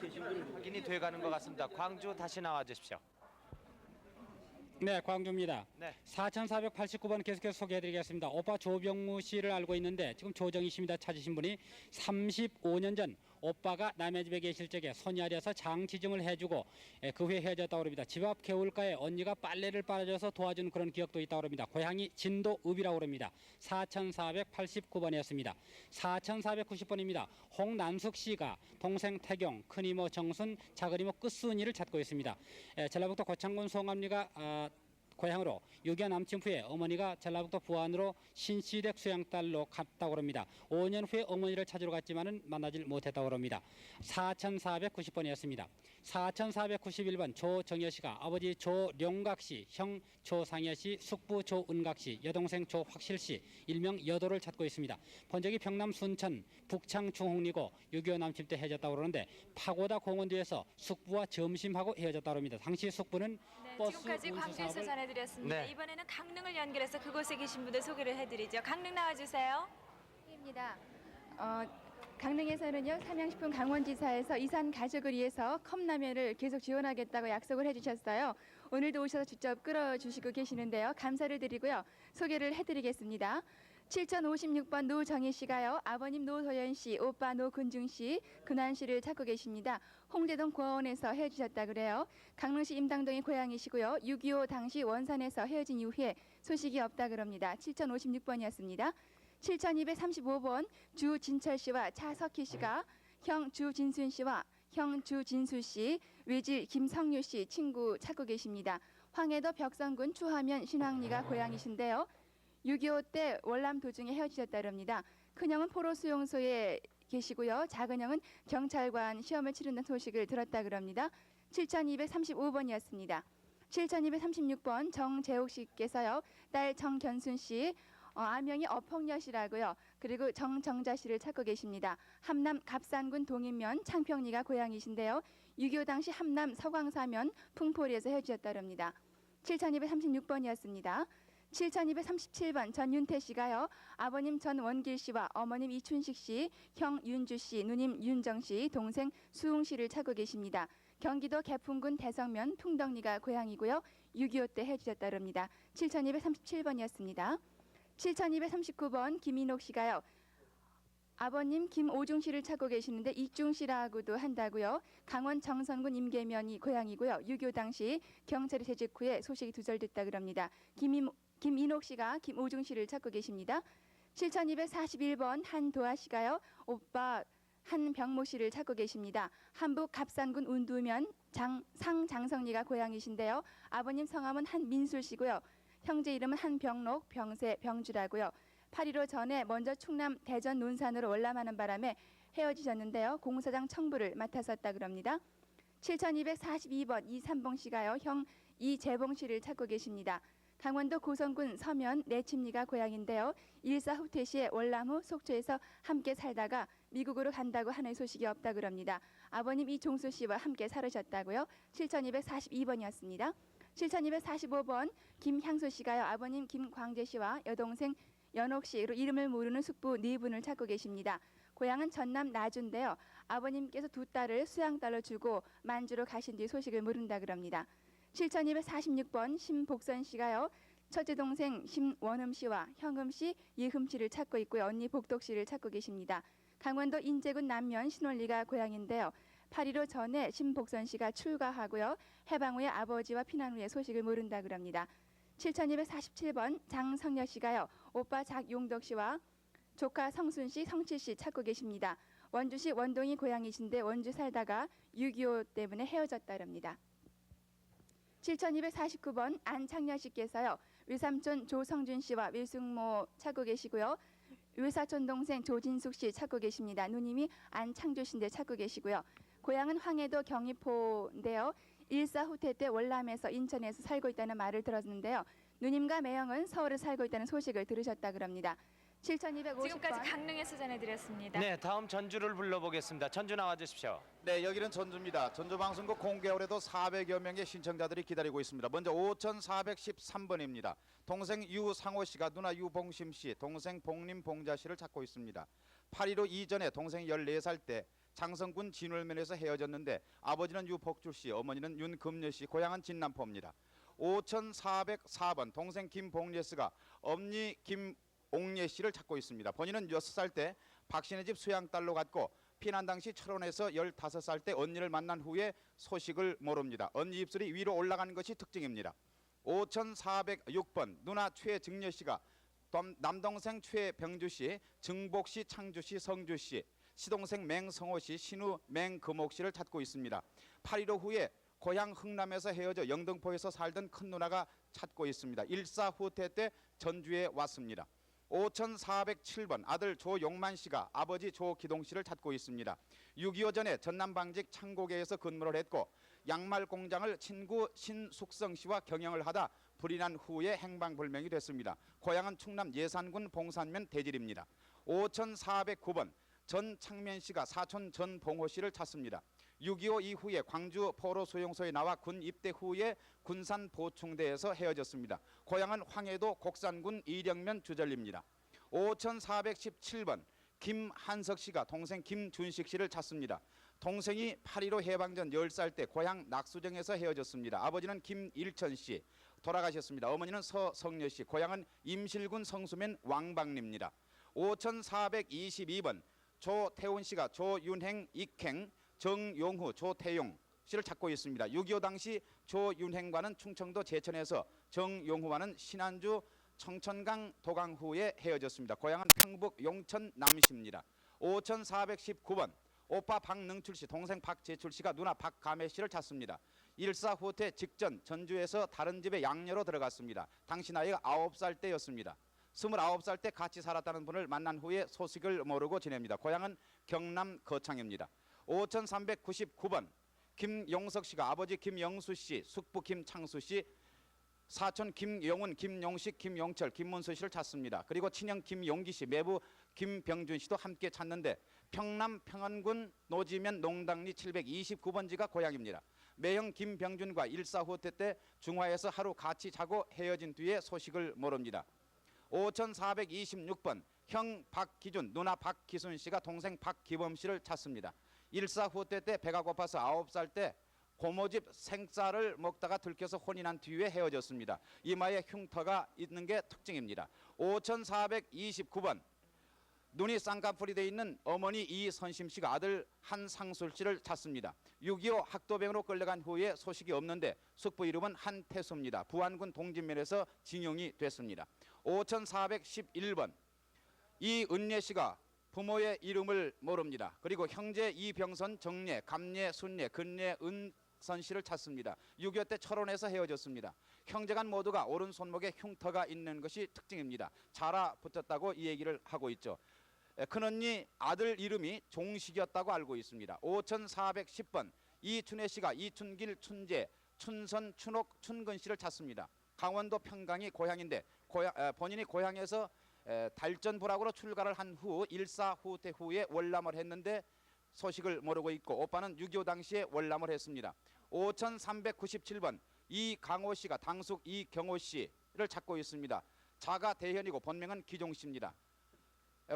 계신 분 확인이 돼가는 것 같습니다. 광주 다시 나와 주십시오. 네, 광주입니다. 네. 4489번 계속해서 소개해드리겠습니다. 오빠 조병무 씨를 알고 있는데 지금 조정희 씨입니다. 찾으신 분이 35년 전 오빠가 남의 집에 계실 적에 손이 아려서 장치짐을 해주고 그 후에 헤어졌다고 합니다. 집 앞 개울가에 언니가 빨래를 빨아줘서 도와준 그런 기억도 있다고 합니다. 고향이 진도읍이라고 합니다. 4489번이었습니다. 4490번입니다. 홍난숙 씨가 동생 태경, 큰이모 정순, 작은이모 끝순이를 찾고 있습니다. 전라북도 고창군 송암리가 고향으로 6.25 남친 후에 어머니가 전라북도 부안으로 신시댁 수양딸로 갔다고 합니다. 5년 후에 어머니를 찾으러 갔지만은 만나질 못했다고 합니다. 4490번이었습니다. 4491번 조정여 씨가 아버지 조룡각 씨, 형 조상여 씨, 숙부 조은각 씨, 여동생 조확실 씨, 일명 여도를 찾고 있습니다. 본적이 평남 순천 북창 중흥리고 6.25 남친 때 헤어졌다고 그러는데 파고다 공원 뒤에서 숙부와 점심하고 헤어졌다고 합니다. 당시 숙부는 버스 지금까지 운수 광주에서 사업을 전해드렸습니다. 네. 이번에는 강릉을 연결해서 그곳에 계신 분들 소개를 해드리죠. 강릉 나와주세요. 입니다. 강릉에서는요 삼양식품 강원지사에서 이산 가족을 위해서 컵라면을 계속 지원하겠다고 약속을 해주셨어요. 오늘도 오셔서 직접 끓여주시고 계시는데요. 감사를 드리고요. 소개를 해드리겠습니다. 7056번 노정희 씨가요. 아버님 노도연 씨, 오빠 노근중 씨, 근환 씨를 찾고 계십니다. 홍대동 고아원에서 헤어지셨다 그래요. 강릉시 임당동이 고향이시고요. 6.25 당시 원산에서 헤어진 이후에 소식이 없다 그럽니다. 7056번이었습니다. 7235번 주진철 씨와 차석희 씨가 형 주진순 씨와 형 주진수 씨, 외질 김성유 씨 친구 찾고 계십니다. 황해도 벽성군 추하면 신왕리가 고향이신데요. 6.25 때 월남 도중에 헤어지셨다랍니다. 큰형은 포로 수용소에 계시고요. 작은형은 경찰관 시험을 치른다는 소식을 들었다 그럽니다. 7235번이었습니다. 7236번 정재옥 씨께서요. 딸 정견순 씨, 아명이 어펑여 씨라고요. 그리고 정정자 씨를 찾고 계십니다. 함남 갑산군 동인면 창평리가 고향이신데요. 6.25 당시 함남 서광사면 풍포리에서 헤어지셨다랍니다. 7236번이었습니다. 7237번 전윤태 씨가요. 아버님 전원길 씨와 어머님 이춘식 씨, 형 윤주 씨, 누님 윤정 씨, 동생 수웅 씨를 찾고 계십니다. 경기도 개풍군 대성면 풍덕리가 고향이고요. 6.25 때 헤어지셨다랍니다. 7237번이었습니다. 7239번 김인옥 씨가요. 아버님 김오중 씨를 찾고 계시는데 이중 씨라고도 한다고요. 강원 정선군 임계면이 고향이고요. 6.25 당시 경찰이 재직 후에 소식이 두절됐다 그럽니다. 김인옥 씨가 김오중 씨를 찾고 계십니다. 7241번 한도아 씨가요. 오빠 한병모 씨를 찾고 계십니다. 한북 갑산군 운두면 상장성리가 고향이신데요. 아버님 성함은 한민술 씨고요. 형제 이름은 한병록, 병세, 병주라고요. 8.15 전에 먼저 충남 대전 논산으로 월남하는 바람에 헤어지셨는데요. 공사장 청부를 맡았었다 그럽니다. 7242번 이삼봉 씨가요. 형 이재봉 씨를 찾고 계십니다. 강원도 고성군 서면 내침리가 고향인데요. 일사 후퇴 시에 월남 후 속초에서 함께 살다가 미국으로 간다고 하는 소식이 없다 그럽니다. 아버님 이종수 씨와 함께 살으셨다고요. 7242번이었습니다. 7245번 김향수 씨가요. 아버님 김광재 씨와 여동생 연옥 씨로 이름을 모르는 숙부 4분을 찾고 계십니다. 고향은 전남 나주인데요. 아버님께서 두 딸을 수양딸로 주고 만주로 가신 뒤 소식을 모른다 그럽니다. 7246번 심복선 씨가요. 첫째 동생 심원음 씨와 형음 씨, 예흠 씨를 찾고 있고요. 언니 복덕 씨를 찾고 계십니다. 강원도 인제군 남면 신월리가 고향인데요. 8.15 전에 심복선 씨가 출가하고요. 해방 후에 아버지와 피난 후에 소식을 모른다 그럽니다. 7247번 장성여 씨가요. 오빠 작용덕 씨와 조카 성순 씨, 성칠 씨 찾고 계십니다. 원주시 원동이 고향이신데 원주 살다가 6.25 때문에 헤어졌다랍니다. 7249번 안창녀 씨께서요. 외삼촌 조성준 씨와 외숙모 찾고 계시고요. 외사촌 동생 조진숙 씨 찾고 계십니다. 누님이 안창조 씨인데 찾고 계시고요. 고향은 황해도 경희포인데요. 일사 후퇴 때 월남에서 인천에서 살고 있다는 말을 들었는데요. 누님과 매형은 서울에 살고 있다는 소식을 들으셨다 그럽니다. 7250번. 지금까지 강릉에서 전해드렸습니다. 네, 다음 전주를 불러보겠습니다. 전주 나와주십시오. 네, 여기는 전주입니다. 전주방송국 공개월에도 400여 명의 신청자들이 기다리고 있습니다. 먼저 5413번입니다. 동생 유상호 씨가 누나 유봉심 씨, 동생 봉림 봉자 씨를 찾고 있습니다. 8.15 이전에 동생이 14살 때 장성군 진월면에서 헤어졌는데 아버지는 유복주 씨, 어머니는 윤금여 씨, 고향은 진남포입니다. 5404번 동생 김봉예 씨가 엄니 김 옥예 씨를 찾고 있습니다. 본인은 6살 때 박씨네 집 수양딸로 갔고 피난 당시 철원에서 15살 때 언니를 만난 후에 소식을 모릅니다. 언니 입술이 위로 올라가는 것이 특징입니다. 5406번 누나 최증여 씨가 남동생 최병주 씨, 증복 씨, 창주 씨, 성주 씨, 시동생 맹성호 씨, 신우 맹금옥 씨를 찾고 있습니다. 8.15 후에 고향 흥남에서 헤어져 영등포에서 살던 큰 누나가 찾고 있습니다. 일사후퇴 때 전주에 왔습니다. 5407번 아들 조용만 씨가 아버지 조기동 씨를 찾고 있습니다. 6.25 전에 전남 방직 창고계에서 근무를 했고 양말 공장을 친구 신숙성 씨와 경영을 하다 불이 난 후에 행방불명이 됐습니다. 고향은 충남 예산군 봉산면 대질입니다. 5409번 전창면 씨가 사촌 전봉호 씨를 찾습니다. 6.25 이후에 광주 포로 수용소에 나와 군 입대 후에 군산 보충대에서 헤어졌습니다. 고향은 황해도 곡산군 이령면 주절리입니다. 5417번 김한석 씨가 동생 김준식 씨를 찾습니다. 동생이 8.15 해방전 10살 때 고향 낙수정에서 헤어졌습니다. 아버지는 김일천 씨 돌아가셨습니다. 어머니는 서성녀 씨, 고향은 임실군 성수면 왕방리입니다. 5422번 조태훈 씨가 조윤행, 익행, 정용후, 조태용 씨를 찾고 있습니다. 6.25 당시 조윤행과는 충청도 제천에서, 정용후와는 신안주 청천강 도강후에 헤어졌습니다. 고향은 평북 용천 남시입니다. 5419번 오빠 박능출 씨, 동생 박재출 씨가 누나 박가매 씨를 찾습니다. 일사후퇴 직전 전주에서 다른 집에 양녀로 들어갔습니다. 당시 나이가 9살 때였습니다. 29살 때 같이 살았다는 분을 만난 후에 소식을 모르고 지냅니다. 고향은 경남 거창입니다. 5399번 김용석 씨가 아버지 김영수 씨, 숙부 김창수 씨, 사촌 김용훈, 김용식, 김용철, 김문수 씨를 찾습니다. 그리고 친형 김용기 씨, 매부 김병준 씨도 함께 찾는데 평남 평안군 노지면 농당리 729번지가 고향입니다. 매형 김병준과 일사후퇴 때 중화에서 하루 같이 자고 헤어진 뒤에 소식을 모릅니다. 5426번 형 박기준, 누나 박기순 씨가 동생 박기범 씨를 찾습니다. 일사후퇴 때 배가 고파서 9살 때 고모집 생쌀을 먹다가 들켜서 혼이 난 뒤에 헤어졌습니다. 이마에 흉터가 있는 게 특징입니다. 5429번 눈이 쌍꺼풀이 돼 있는 어머니 이선심 씨가 아들 한상술 씨를 찾습니다. 6.25 학도병으로 끌려간 후에 소식이 없는데 숙부 이름은 한태수입니다. 부안군 동진면에서 징용이 됐습니다. 5411번 이은예 씨가 부모의 이름을 모릅니다. 그리고 형제 이병선, 정례, 감례, 순례, 근례, 은선 씨를 찾습니다. 6.25 때 철원에서 헤어졌습니다. 형제간 모두가 오른손목에 흉터가 있는 것이 특징입니다. 자라 붙었다고 이 얘기를 하고 있죠. 큰언니 아들 이름이 종식이었다고 알고 있습니다. 5410번 이춘혜 씨가 이춘길, 춘재, 춘선, 춘옥, 춘근 씨를 찾습니다. 강원도 평강이 고향인데 본인이 고향에서 달전 부락으로 출가를 한 후 일사후퇴 후에 월남을 했는데 소식을 모르고 있고 오빠는 6.25 당시에 월남을 했습니다. 5397번 이강호 씨가 당숙 이경호 씨를 찾고 있습니다. 자가 대현이고 본명은 기종 씨입니다.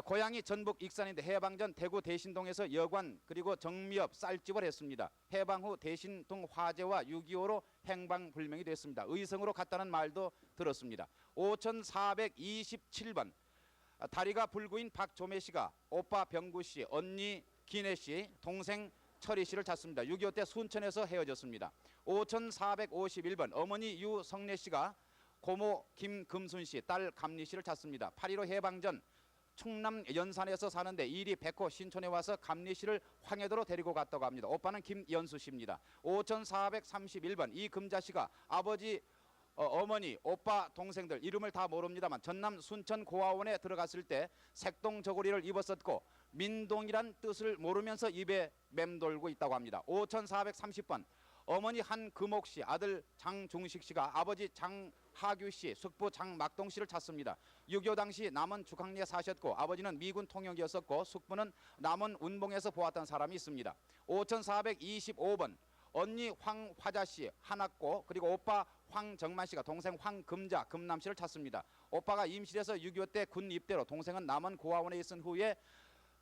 고향이 전북 익산인데 해방전 대구 대신동에서 여관 그리고 정미업 쌀집을 했습니다. 해방 후 대신동 화재와 6.25로 행방불명이 됐습니다. 의성으로 갔다는 말도 들었습니다. 5427번 다리가 불구인 박조매 씨가 오빠 병구 씨, 언니 기내 씨, 동생 철희 씨를 찾습니다. 6.25 때 순천에서 헤어졌습니다. 5451번 어머니 유성래 씨가 고모 김금순 씨, 딸 감리 씨를 찾습니다. 8.15 해방전 충남 연산에서 사는데 일이 백호 신촌에 와서 감리 씨를 황해도로 데리고 갔다고 합니다. 오빠는 김연수 씨입니다. 5431번 이금자 씨가 아버지 어머니, 오빠, 동생들 이름을 다 모릅니다만 전남 순천 고아원에 들어갔을 때 색동 저고리를 입었었고 민동이란 뜻을 모르면서 입에 맴돌고 있다고 합니다. 5430번 어머니 한금옥 씨, 아들 장중식 씨가 아버지 장하규 씨, 숙부 장막동 씨를 찾습니다. 6.25 당시 남원 죽항리에 사셨고 아버지는 미군 통역이었었고 숙부는 남원 운봉에서 보았던 사람이 있습니다. 5425번 언니 황화자 씨, 한학고 그리고 오빠 황정만 씨가 동생 황금자, 금남 씨를 찾습니다. 오빠가 임실에서 6.25 때 군 입대로 동생은 남원 고아원에 있은 후에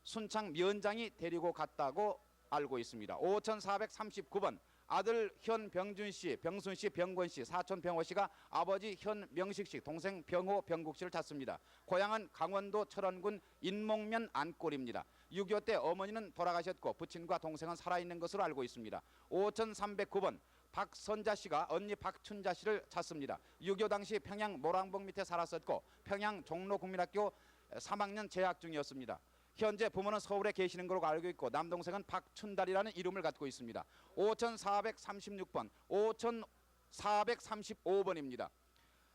순창 면장이 데리고 갔다고 알고 있습니다. 5439번 아들 현병준 씨, 병순 씨, 병권 씨, 사촌 병호 씨가 아버지 현명식 씨, 동생 병호, 병국 씨를 찾습니다. 고향은 강원도 철원군 인목면 안골입니다. 6.25 때 어머니는 돌아가셨고 부친과 동생은 살아있는 것으로 알고 있습니다. 5309번 박선자 씨가 언니 박춘자 씨를 찾습니다. 6.25 당시 평양 모랑봉 밑에 살았었고 평양 종로국민학교 3학년 재학 중이었습니다. 현재 부모는 서울에 계시는 걸로 알고 있고 남동생은 박춘달이라는 이름을 갖고 있습니다. 5436번, 5435번입니다.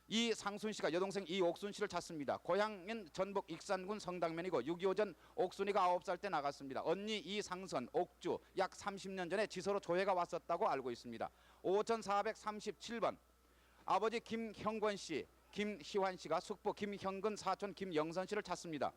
이상순 씨가 여동생 이옥순 씨를 찾습니다. 고향은 전북 익산군 성당면이고 6.25 전 옥순이가 9살 때 나갔습니다. 언니 이상선, 옥주 약 30년 전에 지서로 조회가 왔었다고 알고 있습니다. 5437번 아버지 김형권 씨, 김희환 씨가 숙부 김형근 사촌 김영선 씨를 찾습니다.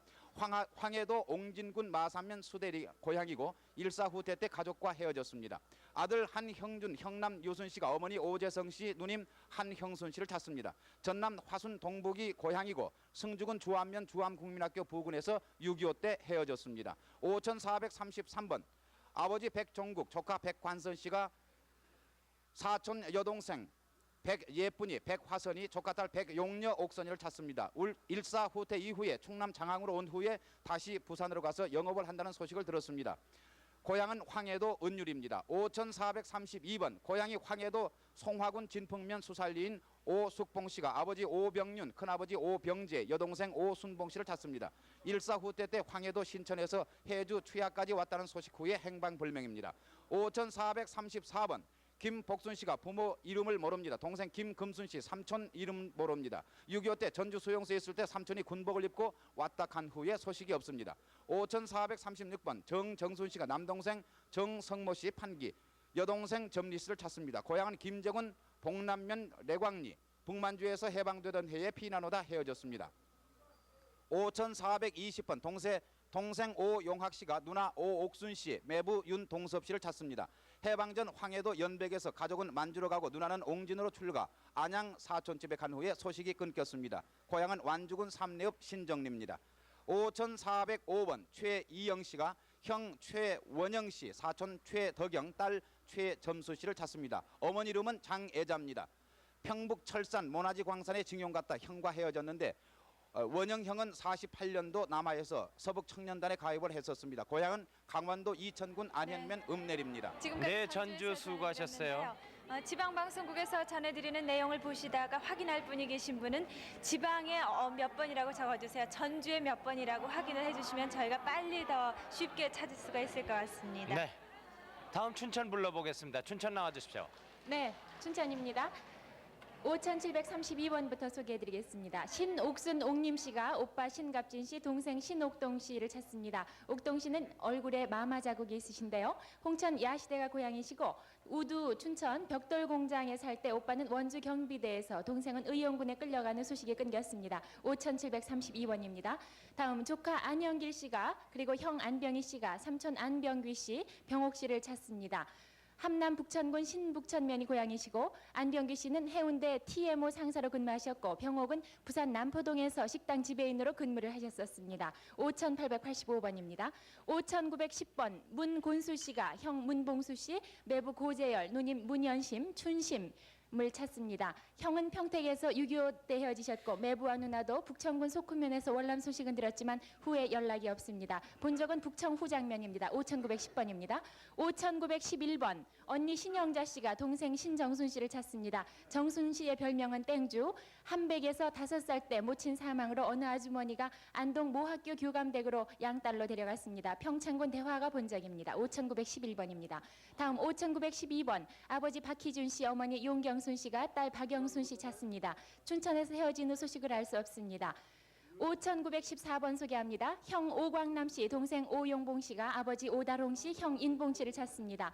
황해도 옹진군 마산면 수대리 고향이고 일사후퇴 때 가족과 헤어졌습니다. 아들 한형준, 형남 유순 씨가 어머니 오재성 씨, 누님 한형순 씨를 찾습니다. 전남 화순 동북이 고향이고 승주군 주암면 주암국민학교 부근에서 6.25 때 헤어졌습니다. 5433번 아버지 백종국, 조카 백관선 씨가 사촌 여동생 백예쁜이, 백화선이, 조카딸 백용녀 옥선이를 찾습니다. 일사후퇴 이후에 충남 장항으로 온 후에 다시 부산으로 가서 영업을 한다는 소식을 들었습니다. 고향은 황해도 은율입니다. 5432번 고향이 황해도 송화군 진풍면 수살리인 오숙봉 씨가 아버지 오병윤, 큰아버지 오병재, 여동생 오순봉 씨를 찾습니다. 일사후퇴 때 황해도 신천에서 해주 추야까지 왔다는 소식 후에 행방불명입니다. 5434번 김복순 씨가 부모 이름을 모릅니다. 동생 김금순 씨, 삼촌 이름 모릅니다. 6.25 때 전주 수용소에 있을 때 삼촌이 군복을 입고 왔다 간 후에 소식이 없습니다. 5436번 정정순 씨가 남동생 정성모 씨 판기, 여동생 점리 씨를 찾습니다. 고향은 김정은 봉남면 레광리, 북만주에서 해방되던 해에 피난오다 헤어졌습니다. 5420번 동생 오용학 씨가 누나 오옥순 씨, 매부 윤동섭 씨를 찾습니다. 해방전 황해도 연백에서 가족은 만주로 가고 누나는 옹진으로 출가, 안양 사촌집에 간 후에 소식이 끊겼습니다. 고향은 완주군 삼내읍 신정리입니다. 5405번 최이영 씨가 형 최원영 씨, 사촌 최덕영, 딸 최점수 씨를 찾습니다. 어머니 이름은 장애자입니다. 평북 철산 모나지 광산에 징용 갔다 형과 헤어졌는데 원영 형은 48년도 남하에서 서북 청년단에 가입을 했었습니다. 고향은 강원도 이천군 안현면 읍내리입니다. 네, 전주 수고하셨어요. 지방방송국에서 전해드리는 내용을 보시다가 확인할 분이 계신 분은 지방에 몇 번이라고 적어주세요. 전주에 몇 번이라고 확인을 해주시면 저희가 빨리 더 쉽게 찾을 수가 있을 것 같습니다. 네, 다음 춘천 불러보겠습니다. 춘천 나와주십시오. 네, 춘천입니다. 5732번부터 소개해드리겠습니다. 신옥순 옥님 씨가 오빠 신갑진 씨, 동생 신옥동 씨를 찾습니다. 옥동 씨는 얼굴에 마마 자국이 있으신데요. 홍천 야시대가 고향이시고 우두 춘천 벽돌 공장에 살 때 오빠는 원주 경비대에서, 동생은 의용군에 끌려가는 소식이 끊겼습니다. 5732번입니다. 다음 조카 안영길 씨가, 그리고 형 안병희 씨가 삼촌 안병귀 씨, 병옥 씨를 찾습니다. 함남 북천군 신북천면이 고향이시고 안병규 씨는 해운대 TMO 상사로 근무하셨고 병옥은 부산 남포동에서 식당 지배인으로 근무를 하셨었습니다. 5885번입니다. 5910번 문곤수 씨가 형 문봉수 씨, 매부 고재열, 누님 문연심, 춘심 을 찾습니다. 형은 평택에서 6.25 때 헤어지셨고 매부와 누나도 북천군 소쿠면에서 월남 소식은 들었지만 후에 연락이 없습니다. 본적은 북청 후장면입니다. 5910번입니다. 5911번 언니 신영자 씨가 동생 신정순 씨를 찾습니다. 정순 씨의 별명은 땡주. 한백에서 5살 때 모친 사망으로 어느 아주머니가 안동 모학교 교감댁으로 양딸로 데려갔습니다. 평창군 대화가 본적입니다. 5911번입니다. 다음 5912번 아버지 박희준 씨, 어머니 용경순 씨가 딸 박영순 씨 찾습니다. 춘천에서 헤어진 후 소식을 알 수 없습니다. 5914번 소개합니다. 형 오광남 씨, 동생 오용봉 씨가 아버지 오다롱 씨, 형 인봉 씨를 찾습니다.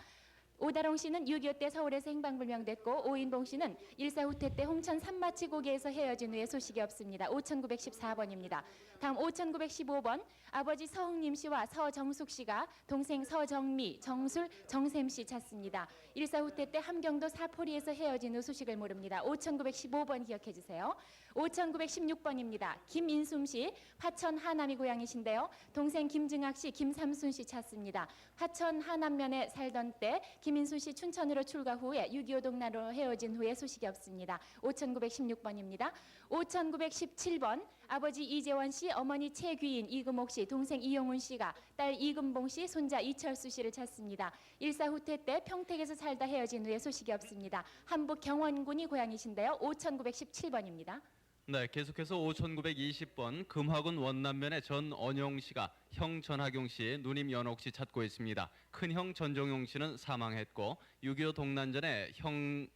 오다롱 씨는 6.25 때 서울에서 행방불명됐고 오인봉 씨는 일사후퇴 때 홍천 산마치 고개에서 헤어진 후에 소식이 없습니다. 5914번입니다. 다음 5915번 아버지 서흥림 씨와 서정숙 씨가 동생 서정미, 정술, 정샘 씨 찾습니다. 일사후퇴 때 함경도 사포리에서 헤어진 후 소식을 모릅니다. 5915번 기억해 주세요. 5916번입니다. 김인숨 씨, 화천 하남이 고향이신데요. 동생 김증학 씨, 김삼순 씨 찾습니다. 화천 하남면에 살던 때 김인수 씨 춘천으로 출가 후에 6.25 동란으로 헤어진 후에 소식이 없습니다. 5,916번입니다. 5,917번 아버지 이재원 씨, 어머니 최귀인, 이금옥 씨, 동생 이용훈 씨가 딸 이금봉 씨, 손자 이철수 씨를 찾습니다. 일사후퇴 때 평택에서 살다 헤어진 후에 소식이 없습니다. 한북 경원군이 고향이신데요. 5,917번입니다. 네, 계속해서 5,920번 금화군 원남면의 전언용 씨가 형 전학용 씨, 누님 연옥 씨 찾고 있습니다. 큰형 전종용 씨는 사망했고 6.25 동란전에 형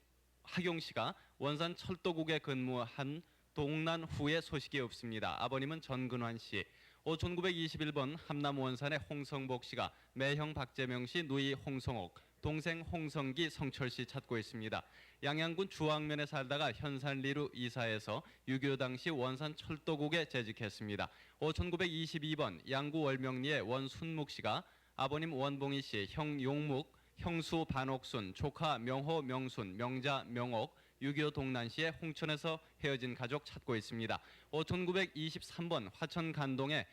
학용 씨가 원산 철도국에 근무한 동란 후에 소식이 없습니다. 아버님은 전근환 씨. 5,921번 함남 원산의 홍성복 씨가 매형 박재명 씨, 누이 홍성옥, 동생 홍성기, 성철 씨 찾고 있습니다. 양양군 주왕면에 살다가 현산리로 이사해서 6.25 당시 원산 철도국에 재직했습니다. 5,922번 양구 월명리의 원순묵 씨가 아버님 원봉희 씨, 형 용묵, 형수 반옥순, 조카 명호 명순, 명자 명옥, 6.25 동란 시에 홍천에서 헤어진 가족 찾고 있습니다. 5,923번 화천 간동의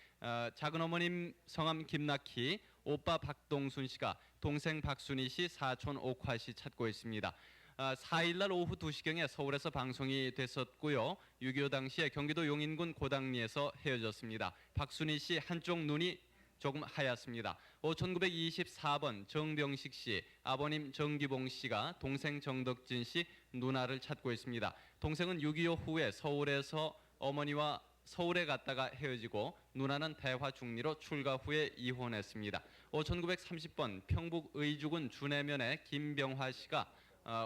작은어머님 성함 김낙희, 오빠 박동순 씨가 동생 박순희 씨, 사촌 옥화 씨 찾고 있습니다. 4일날 오후 2시경에 서울에서 방송이 됐었고요. 6.25 당시에 경기도 용인군 고당리에서 헤어졌습니다. 박순희 씨 한쪽 눈이 조금 하얗습니다. 5,924번 정병식 씨, 아버님 정기봉 씨가 동생 정덕진 씨, 누나를 찾고 있습니다. 동생은 6.25 후에 서울에서 어머니와 서울에 갔다가 헤어지고 누나는 대화 중리로 출가 후에 이혼했습니다. 5,930번 평북 의주군 주내면의 김병화 씨가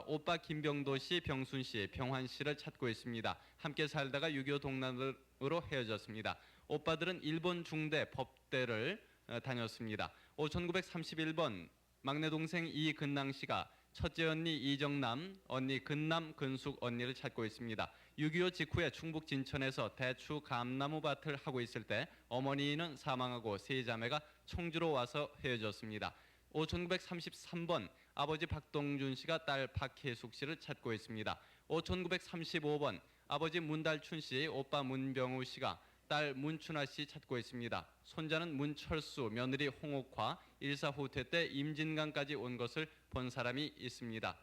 오빠 김병도 씨, 병순 씨, 병환 씨를 찾고 있습니다. 함께 살다가 6.25 동란으로 헤어졌습니다. 오빠들은 일본 중대 법대를 다녔습니다. 5,931번 막내 동생 이근낭 씨가 첫째 언니 이정남, 언니 근남, 근숙 언니를 찾고 있습니다. 6.25 직후에 충북 진천에서 대추 감나무 밭을 하고 있을 때 어머니는 사망하고 세 자매가 청주로 와서 헤어졌습니다. 5,933번 아버지 박동준 씨가 딸 박혜숙 씨를 찾고 있습니다. 5,935번 아버지 문달춘 씨, 오빠 문병우 씨가 딸 문춘아 씨 찾고 있습니다. 손자는 문철수, 며느리 홍옥화, 일사후퇴 때 임진강까지 온 것을 본 사람이 있습니다.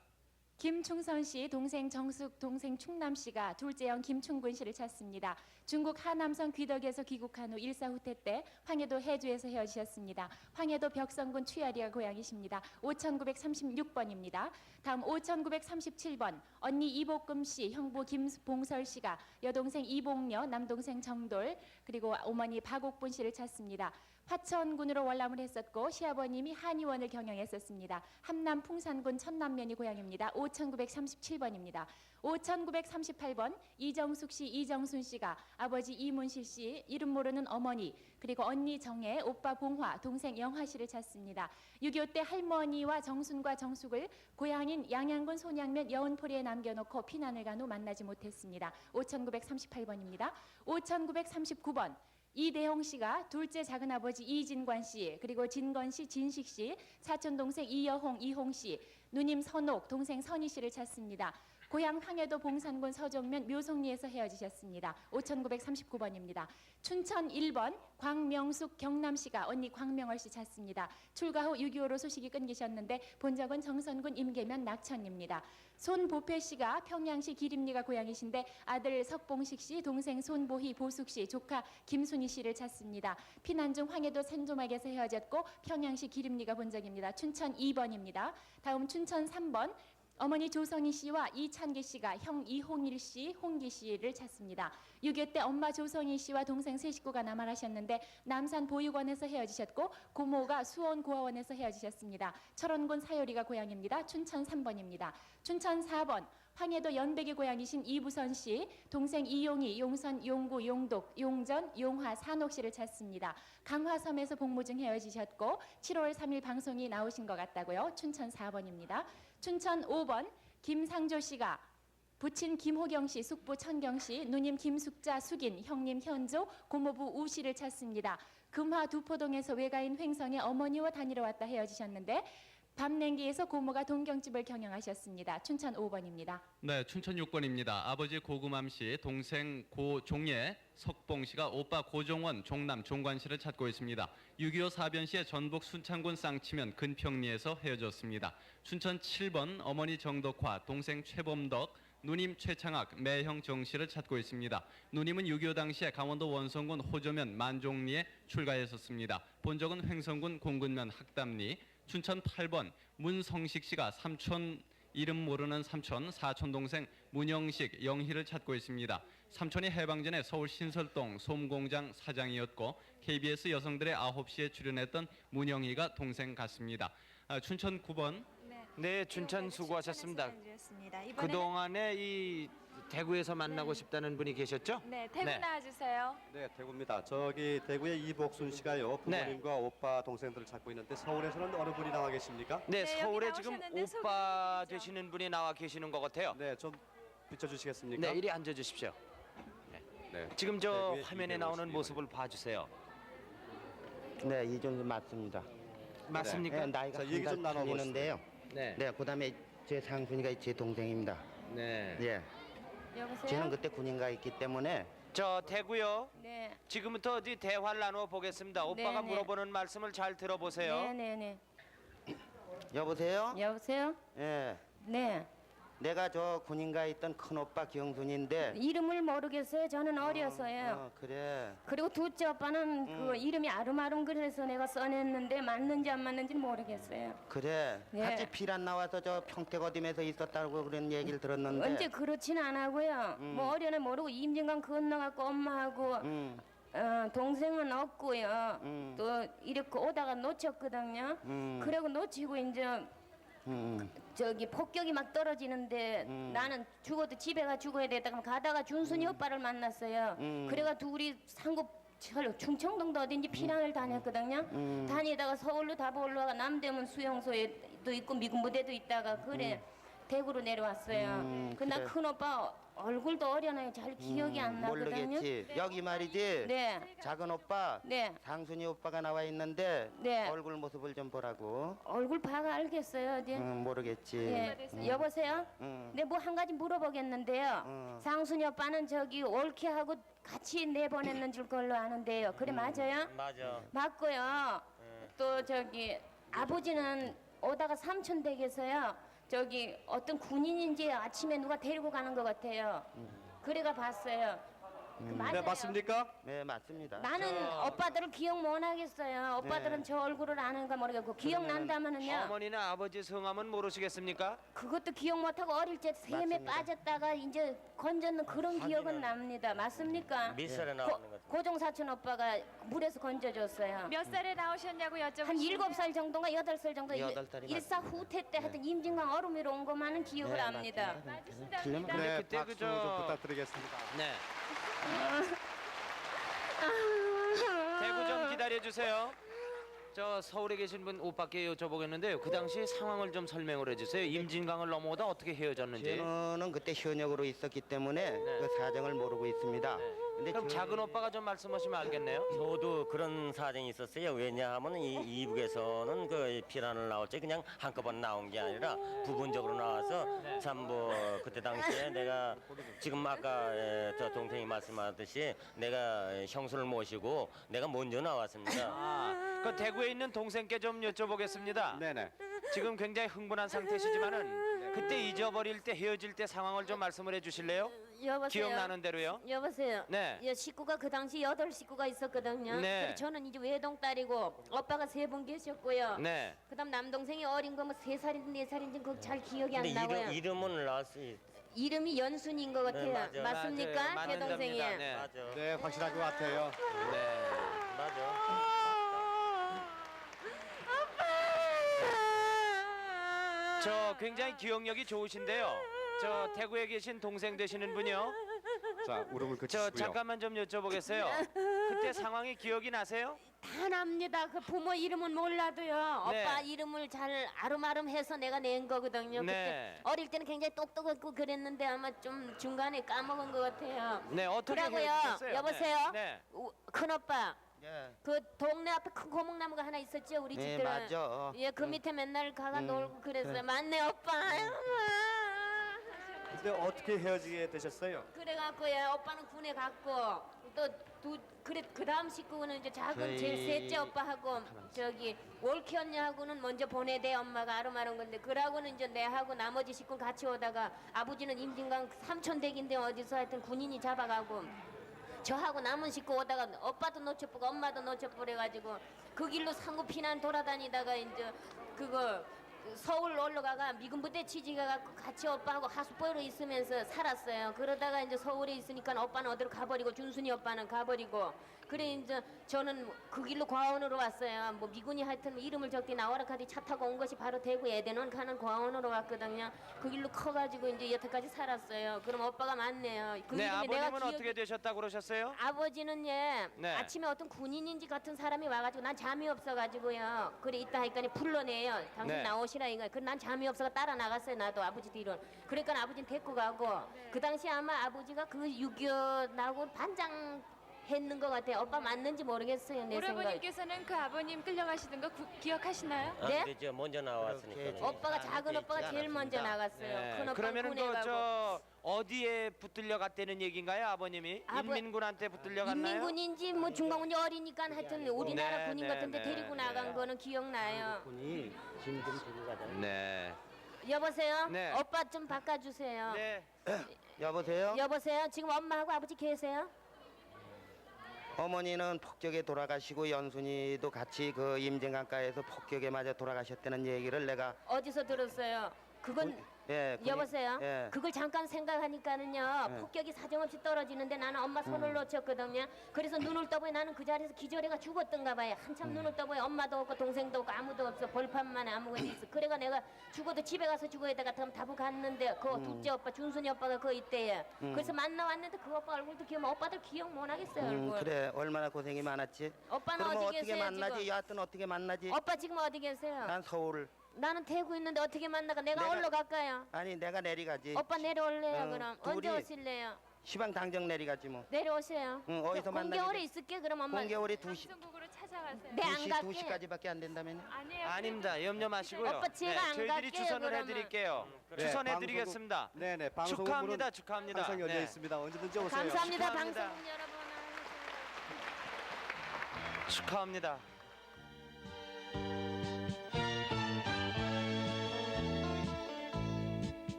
김충선 씨, 동생 정숙, 동생 충남 씨가 둘째 형 김충군 씨를 찾습니다. 중국 하남성 귀덕에서 귀국한 후 일사후퇴 때 황해도 해주에서 헤어지셨습니다. 황해도 벽성군 취하리가 고향이십니다. 5,936번입니다. 다음 5,937번 언니 이복금 씨, 형부 김봉설 씨가 여동생 이복녀, 남동생 정돌, 그리고 어머니 박옥분 씨를 찾습니다. 화천군으로 월남을 했었고 시아버님이 한의원을 경영했었습니다. 함남 풍산군 천남면이 고향입니다. 5,937번입니다. 5,938번 이정숙 씨, 이정순 씨가 아버지 이문실 씨, 이름 모르는 어머니, 그리고 언니 정혜, 오빠 봉화, 동생 영화 씨를 찾습니다. 6.25 때 할머니와 정순과 정숙을 고향인 양양군 손양면 여운포리에 남겨놓고 피난을 간 후 만나지 못했습니다. 5,938번입니다. 5,939번 이대홍 씨가 둘째 작은아버지 이진관 씨, 그리고 진건 씨, 진식 씨, 사촌 동생 이여홍, 이홍 씨, 누님 선옥, 동생 선희 씨를 찾습니다. 고향 황해도 봉산군 서정면 묘송리에서 헤어지셨습니다. 5,939번입니다. 춘천 1번 광명숙 경남 씨가 언니 광명월 씨 찾습니다. 출가 후 6.25로 소식이 끊기셨는데 본적은 정선군 임계면 낙천입니다. 손보패 씨가 평양시 기림리가 고향이신데 아들 석봉식 씨, 동생 손보희, 보숙 씨, 조카 김순희 씨를 찾습니다. 피난 중 황해도 산조막에서 헤어졌고 평양시 기림리가 본적입니다. 춘천 2번입니다. 다음 춘천 3번 어머니 조성희 씨와 이찬기 씨가 형 이홍일 씨, 홍기 씨를 찾습니다. 6.25 때 엄마 조성희 씨와 동생 세 식구가 남한하셨는데 남산 보육원에서 헤어지셨고 고모가 수원 고아원에서 헤어지셨습니다. 철원군 사요리가 고향입니다. 춘천 3번입니다. 춘천 4번 황해도 연백의 고향이신 이부선 씨, 동생 이용희, 용선, 용구, 용독, 용전, 용화, 산옥 씨를 찾습니다. 강화섬에서 복무 중 헤어지셨고 7월 3일 방송이 나오신 것 같다고요. 춘천 4번입니다. 춘천 5번 김상조 씨가 부친 김호경 씨, 숙부 천경 씨, 누님 김숙자, 숙인, 형님 현조, 고모부 우 씨를 찾습니다. 금화 두포동에서 외가인 횡성에 어머니와 다니러 왔다 헤어지셨는데 밤냉기에서 고모가 동경집을 경영하셨습니다. 춘천 5번입니다. 네, 춘천 6번입니다. 아버지 고금암 씨, 동생 고종예, 석봉 씨가 오빠 고종원, 종남 종관 씨를 찾고 있습니다. 6.25 사변 시에 전북 순창군 쌍치면 근평리에서 헤어졌습니다. 춘천 7번 어머니 정덕화, 동생 최범덕, 누님 최창학, 매형 정 씨를 찾고 있습니다. 누님은 6.25 당시에 강원도 원성군 호조면 만종리에 출가했었습니다. 본적은 횡성군 공군면 학담리. 춘천 8번 문성식 씨가 삼촌 이름 모르는 삼촌, 사촌 동생 문영식, 영희를 찾고 있습니다. 삼촌이 해방 전에 서울 신설동 솜공장 사장이었고 KBS 여성들의 9시에 출연했던 문영희가 동생 같습니다. 춘천 9번. 네, 춘천 수고하셨습니다. 이번에는 그동안에 이 대구에서 만나고 싶다는 분이 계셨죠? 네, 대구 나와주세요. 네, 대구입니다. 저기 대구의 이복순 씨가요. 부모님과 오빠 동생들을 찾고 있는데 서울에서는 어느 분이 나와 계십니까? 네, 네, 서울에 여기 지금 나오셨는데 오빠 소개해드리죠. 되시는 분이 나와 계시는 것 같아요. 네, 좀 비춰주시겠습니까? 네, 이리 앉아주십시오. 네. 지금 저 대구의 화면에 252 나오는 번. 모습을 봐주세요. 네, 이 정도 맞습니다. 맞습니까? 네, 나이가 자, 얘기 좀 한달 나눠보시죠. 틀리는데요. 네. 네, 그다음에 제 상순이가 제 동생입니다. 네. 예, 여보세요? 저는 그때 군인가 있기 때문에 저 대구요. 네. 지금부터 어디 대화를 나누어 보겠습니다. 오빠가 네. 물어보는 말씀을 잘 들어보세요. 네네네. 여보세요? 여보세요? 예, 네. 내가 저 군인가 있던 큰 오빠 기영순인데. 이름을 모르겠어요. 저는 어려서요. 그래. 그리고 둘째 오빠는 그 이름이 아름아름 그래서 내가 써냈는데 맞는지 안 맞는지는 모르겠어요. 그래. 예. 같이 피란 나와서 저 평택 어dim에서 있었다고 그런 얘기를 들었는데. 언제 그렇진 안 하고요. 뭐 어려는 모르고 임진강 건너갖고 엄마하고 동생은 없고요. 또 이렇게 오다가 놓쳤거든요. 그리고 놓치고 이제 저기 폭격이 막 떨어지는데 나는 죽어도 집에 가 죽어야 되다 그럼 가다가 준순이 오빠를 만났어요. 그래가 둘이 상급 충청동도 어딘지 피난을 다녔거든요. 다니다가 서울로 다보 올라가 남대문 수용소에도 있고 미군 부대도 있다가 그래 대구로 내려왔어요. 그나 그래. 큰 오빠 얼굴도 어려나요. 잘 기억이 안 나거든요. 모르겠지. 여기 말이지. 네. 작은 오빠. 네. 상순이 오빠가 나와 있는데. 네. 얼굴 모습을 좀 보라고. 얼굴 봐가 알겠어요. 어디? 모르겠지. 예. 여보세요? 네, 뭐 한 가지 물어보겠는데요. 상순이 오빠는 저기 올케하고 같이 내보냈는 줄 걸로 아는데요. 그래 맞아요? 맞아. 맞고요. 또 저기 아버지는 오다가 삼촌 댁에서요. 저기 어떤 군인인지 아침에 누가 데리고 가는 것 같아요. 그래가 봤어요. 맞아요. 네, 맞습니까? 네, 맞습니다. 나는 오빠들을 기억 못 하겠어요. 오빠들은 저 얼굴을 아는가 모르겠고 기억난다면은요. 어머니나 아버지 성함은 모르시겠습니까? 그것도 기억 못하고 어릴 때 샘에 맞습니다. 빠졌다가 이제 건졌는 그런 기억은 납니다. 맞습니까? 밑살에 나오는 거죠. 고종 사촌 오빠가 물에서 건져줬어요. 몇 살에 나오셨냐고 여쭤보시면 한 7살 정도인가 8살 정도 여덟 살이 일사 후퇴 때 하여튼 임진강 얼음 위로 온 것만은 기억을 네, 합니다. 틀리면 네, 그때 박수 그저- 좀 부탁드리겠습니다. 네. 대구 좀 기다려 주세요. 저 서울에 계신 분 오빠께 여쭤보겠는데요. 그 당시 상황을 좀 설명을 해주세요. 임진강을 넘어오다 어떻게 헤어졌는지. 저는 그때 현역으로 있었기 때문에 그 사정을 모르고 있습니다. 근데 그럼 작은 오빠가 좀 말씀하시면 알겠네요. 저도 그런 사정이 있었어요. 왜냐하면 이 이북에서는 그 피난을 나올 때 그냥 한꺼번에 나온 게 아니라 부분적으로 나와서 참 뭐 그때 당시에 내가 지금 아까 저 동생이 말씀하듯이 내가 형수를 모시고 내가 먼저 나왔습니다. 그 대구에 있는 동생께 좀 여쭤보겠습니다. 네네. 지금 굉장히 흥분한 상태시지만은 그때 잊어버릴 때 헤어질 때 상황을 좀 말씀을 해주실래요? 여보세요. 기억나는 대로요. 여보세요. 네. 식구가 그 당시 8식구가 있었거든요. 네. 그래서 저는 이제 외동딸이고 오빠가 3분 계셨고요. 네. 그다음 남동생이 어린 거 뭐 3살인지 4살인지 그거 잘 기억이 안 근데 나고요. 이름은 나왔어요. 이름이 연순인 것 같아요. 네, 맞아요. 맞습니까? 맞아요. 제 동생이. 맞는답니다. 네. 맞아. 네, 확실한 것 같아요. 네. 맞아. 저 굉장히 기억력이 좋으신데요. 저 대구에 계신 동생 되시는 분이요. 자, 울음을 저 그치시고요. 잠깐만 좀 여쭤보겠어요. 그때 상황이 기억이 나세요? 다 납니다. 그 부모 이름은 몰라도요. 네. 오빠 이름을 잘 아름아름해서 내가 낸 거거든요. 네. 그때 어릴 때는 굉장히 똑똑하고 그랬는데 아마 좀 중간에 까먹은 것 같아요. 네, 어떻게 그러고요. 헤어지셨어요? 여보세요. 네. 큰 오빠 그 동네 앞에 큰 고목나무가 하나 있었죠 우리 네, 집들은. 맞아. 예, 그 밑에 맨날 가가 놀고 그랬어요. 맞네 오빠. 근데 어떻게 헤어지게 되셨어요? 그래갖고 예, 오빠는 군에 갔고 그 다음 식구는 이제 작은 제일 셋째 오빠하고 저기 월키 언니하고는 먼저 보내대 엄마가 아름아름 건데 그러고는 이제 내하고 나머지 식구 같이 오다가 아버지는 임진강 삼촌댁인데 어디서 하여튼 군인이 잡아가고 저하고 남은 식구 오다가 오빠도 놓쳐보고 엄마도 놓쳐버려가지고 그 길로 상구 피난 돌아다니다가 이제 그거 서울 올라가가 미군 부대 취직해갖고 같이 오빠하고 하숙보로 있으면서 살았어요. 그러다가 이제 서울에 있으니까 오빠는 어디로 가버리고 준순이 오빠는 가버리고 그래 이제 저는 그 길로 과원으로 왔어요. 뭐 미군이 하여튼 이름을 적대 나와라 카디 차 타고 온 것이 바로 대구 에덴원 가는 과원으로 왔거든요. 그 길로 커가지고 이제 여태까지 살았어요. 그럼 오빠가 맞네요. 그 네, 이름이 아버님은 어떻게 되셨다고 그러셨어요? 아버지는 예 네. 아침에 어떤 군인인지 같은 사람이 와가지고 난 잠이 없어가지고요. 그래 이따 하니까 불러내요. 당신 네. 나오시라 이거. 그래 난 잠이 없어가 따라 나갔어요. 나도 아버지 뒤로. 그러니까 아버지는 데리고 가고 그 당시 아마 아버지가 그 6.25 나고 반장 했는 것 같아요. 오빠 맞는지 모르겠어요. 내 생각에. 오라버님께서는 그 아버님 끌려가시던 거 기억하시나요? 네? 근데 저 먼저 나왔으니까. 오빠가 작은 오빠가 제일 먼저 나갔어요. 큰 오빠 그러면은 군에 가고. 그저 어디에 붙들려 갔다는 얘기인가요, 아버님이? 인민군한테 붙들려 갔나요? 인민군인지 뭐 중간군이 어리니까 하여튼 우리나라 네, 군인 네, 같은데 네, 데리고 네. 나간 거는 기억나요. 군이 짐 좀 들고 가자. 네. 여보세요? 네. 오빠 좀 바꿔주세요. 네. 여보세요? 여보세요? 지금 엄마하고 아버지 계세요? 어머니는 폭격에 돌아가시고 연순이도 같이 그 임진강가에서 폭격에 맞아 돌아가셨다는 얘기를 내가 어디서 들었어요? 그건 예, 여보세요? 예. 그걸 잠깐 생각하니까는요 예. 폭격이 사정없이 떨어지는데 나는 엄마 손을 놓쳤거든요. 그래서 눈을 떠보니 나는 그 자리에서 기절해가 죽었던가 봐요. 한참 눈을 떠보니 엄마도 없고 동생도 없고 아무도 없어. 벌판만 아무것도 있어. 그래가 내가 죽어도 집에 가서 죽어야 되가 다음 다부 갔는데 그 둘째 오빠 준순이 오빠가 그 있대요. 그래서 만나왔는데 그 오빠 얼굴도 기억 오빠들 기억 못 하겠어요 얼굴. 그래 얼마나 고생이 많았지. 오빠는 그러면 어디 어떻게 계세요, 만나지? 지금? 여하튼 어떻게 만나지? 오빠 지금 어디 계세요? 난 서울. 나는 대구 있는데 어떻게 만나가? 내가 올라갈까요? 아니 내가 내리가지. 오빠 내려올래요 응, 그럼? 둘이 언제 오실래요? 시방 당정 내리가지 뭐. 내려오세요. 응, 어디서 만나게 공개월에 돼? 있을게 그럼 엄마. 공개월이 2시. 방송국으로 찾아가세요. 네, 안 갈게. 2시까지밖에 안 된다면. 아니에요. 아닙니다. 염려 마시고요. 오빠 제가 안 저희들이 갈게요, 추선을 그러면. 해드릴게요. 네, 추선해드리겠습니다. 네네. 축하합니다. 축하합니다. 항상 열려 네. 있습니다. 언제든지 오세요. 감사합니다. 축하합니다. 방송국 여러분. 축하합니다.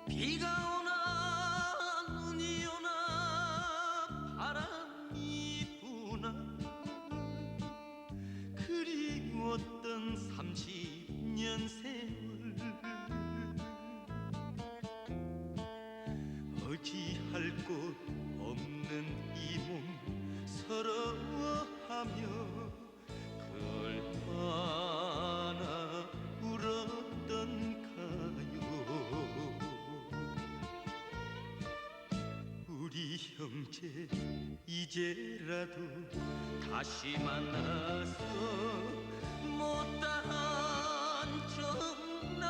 비가 오나 눈이 오나 바람이 부나 그리웠던 30년 세월 어찌할 곳 없는 이 몸 서러워하며 얼마나 울었던가요. 우리 형제 이제라도 다시 만나서 못다한 정나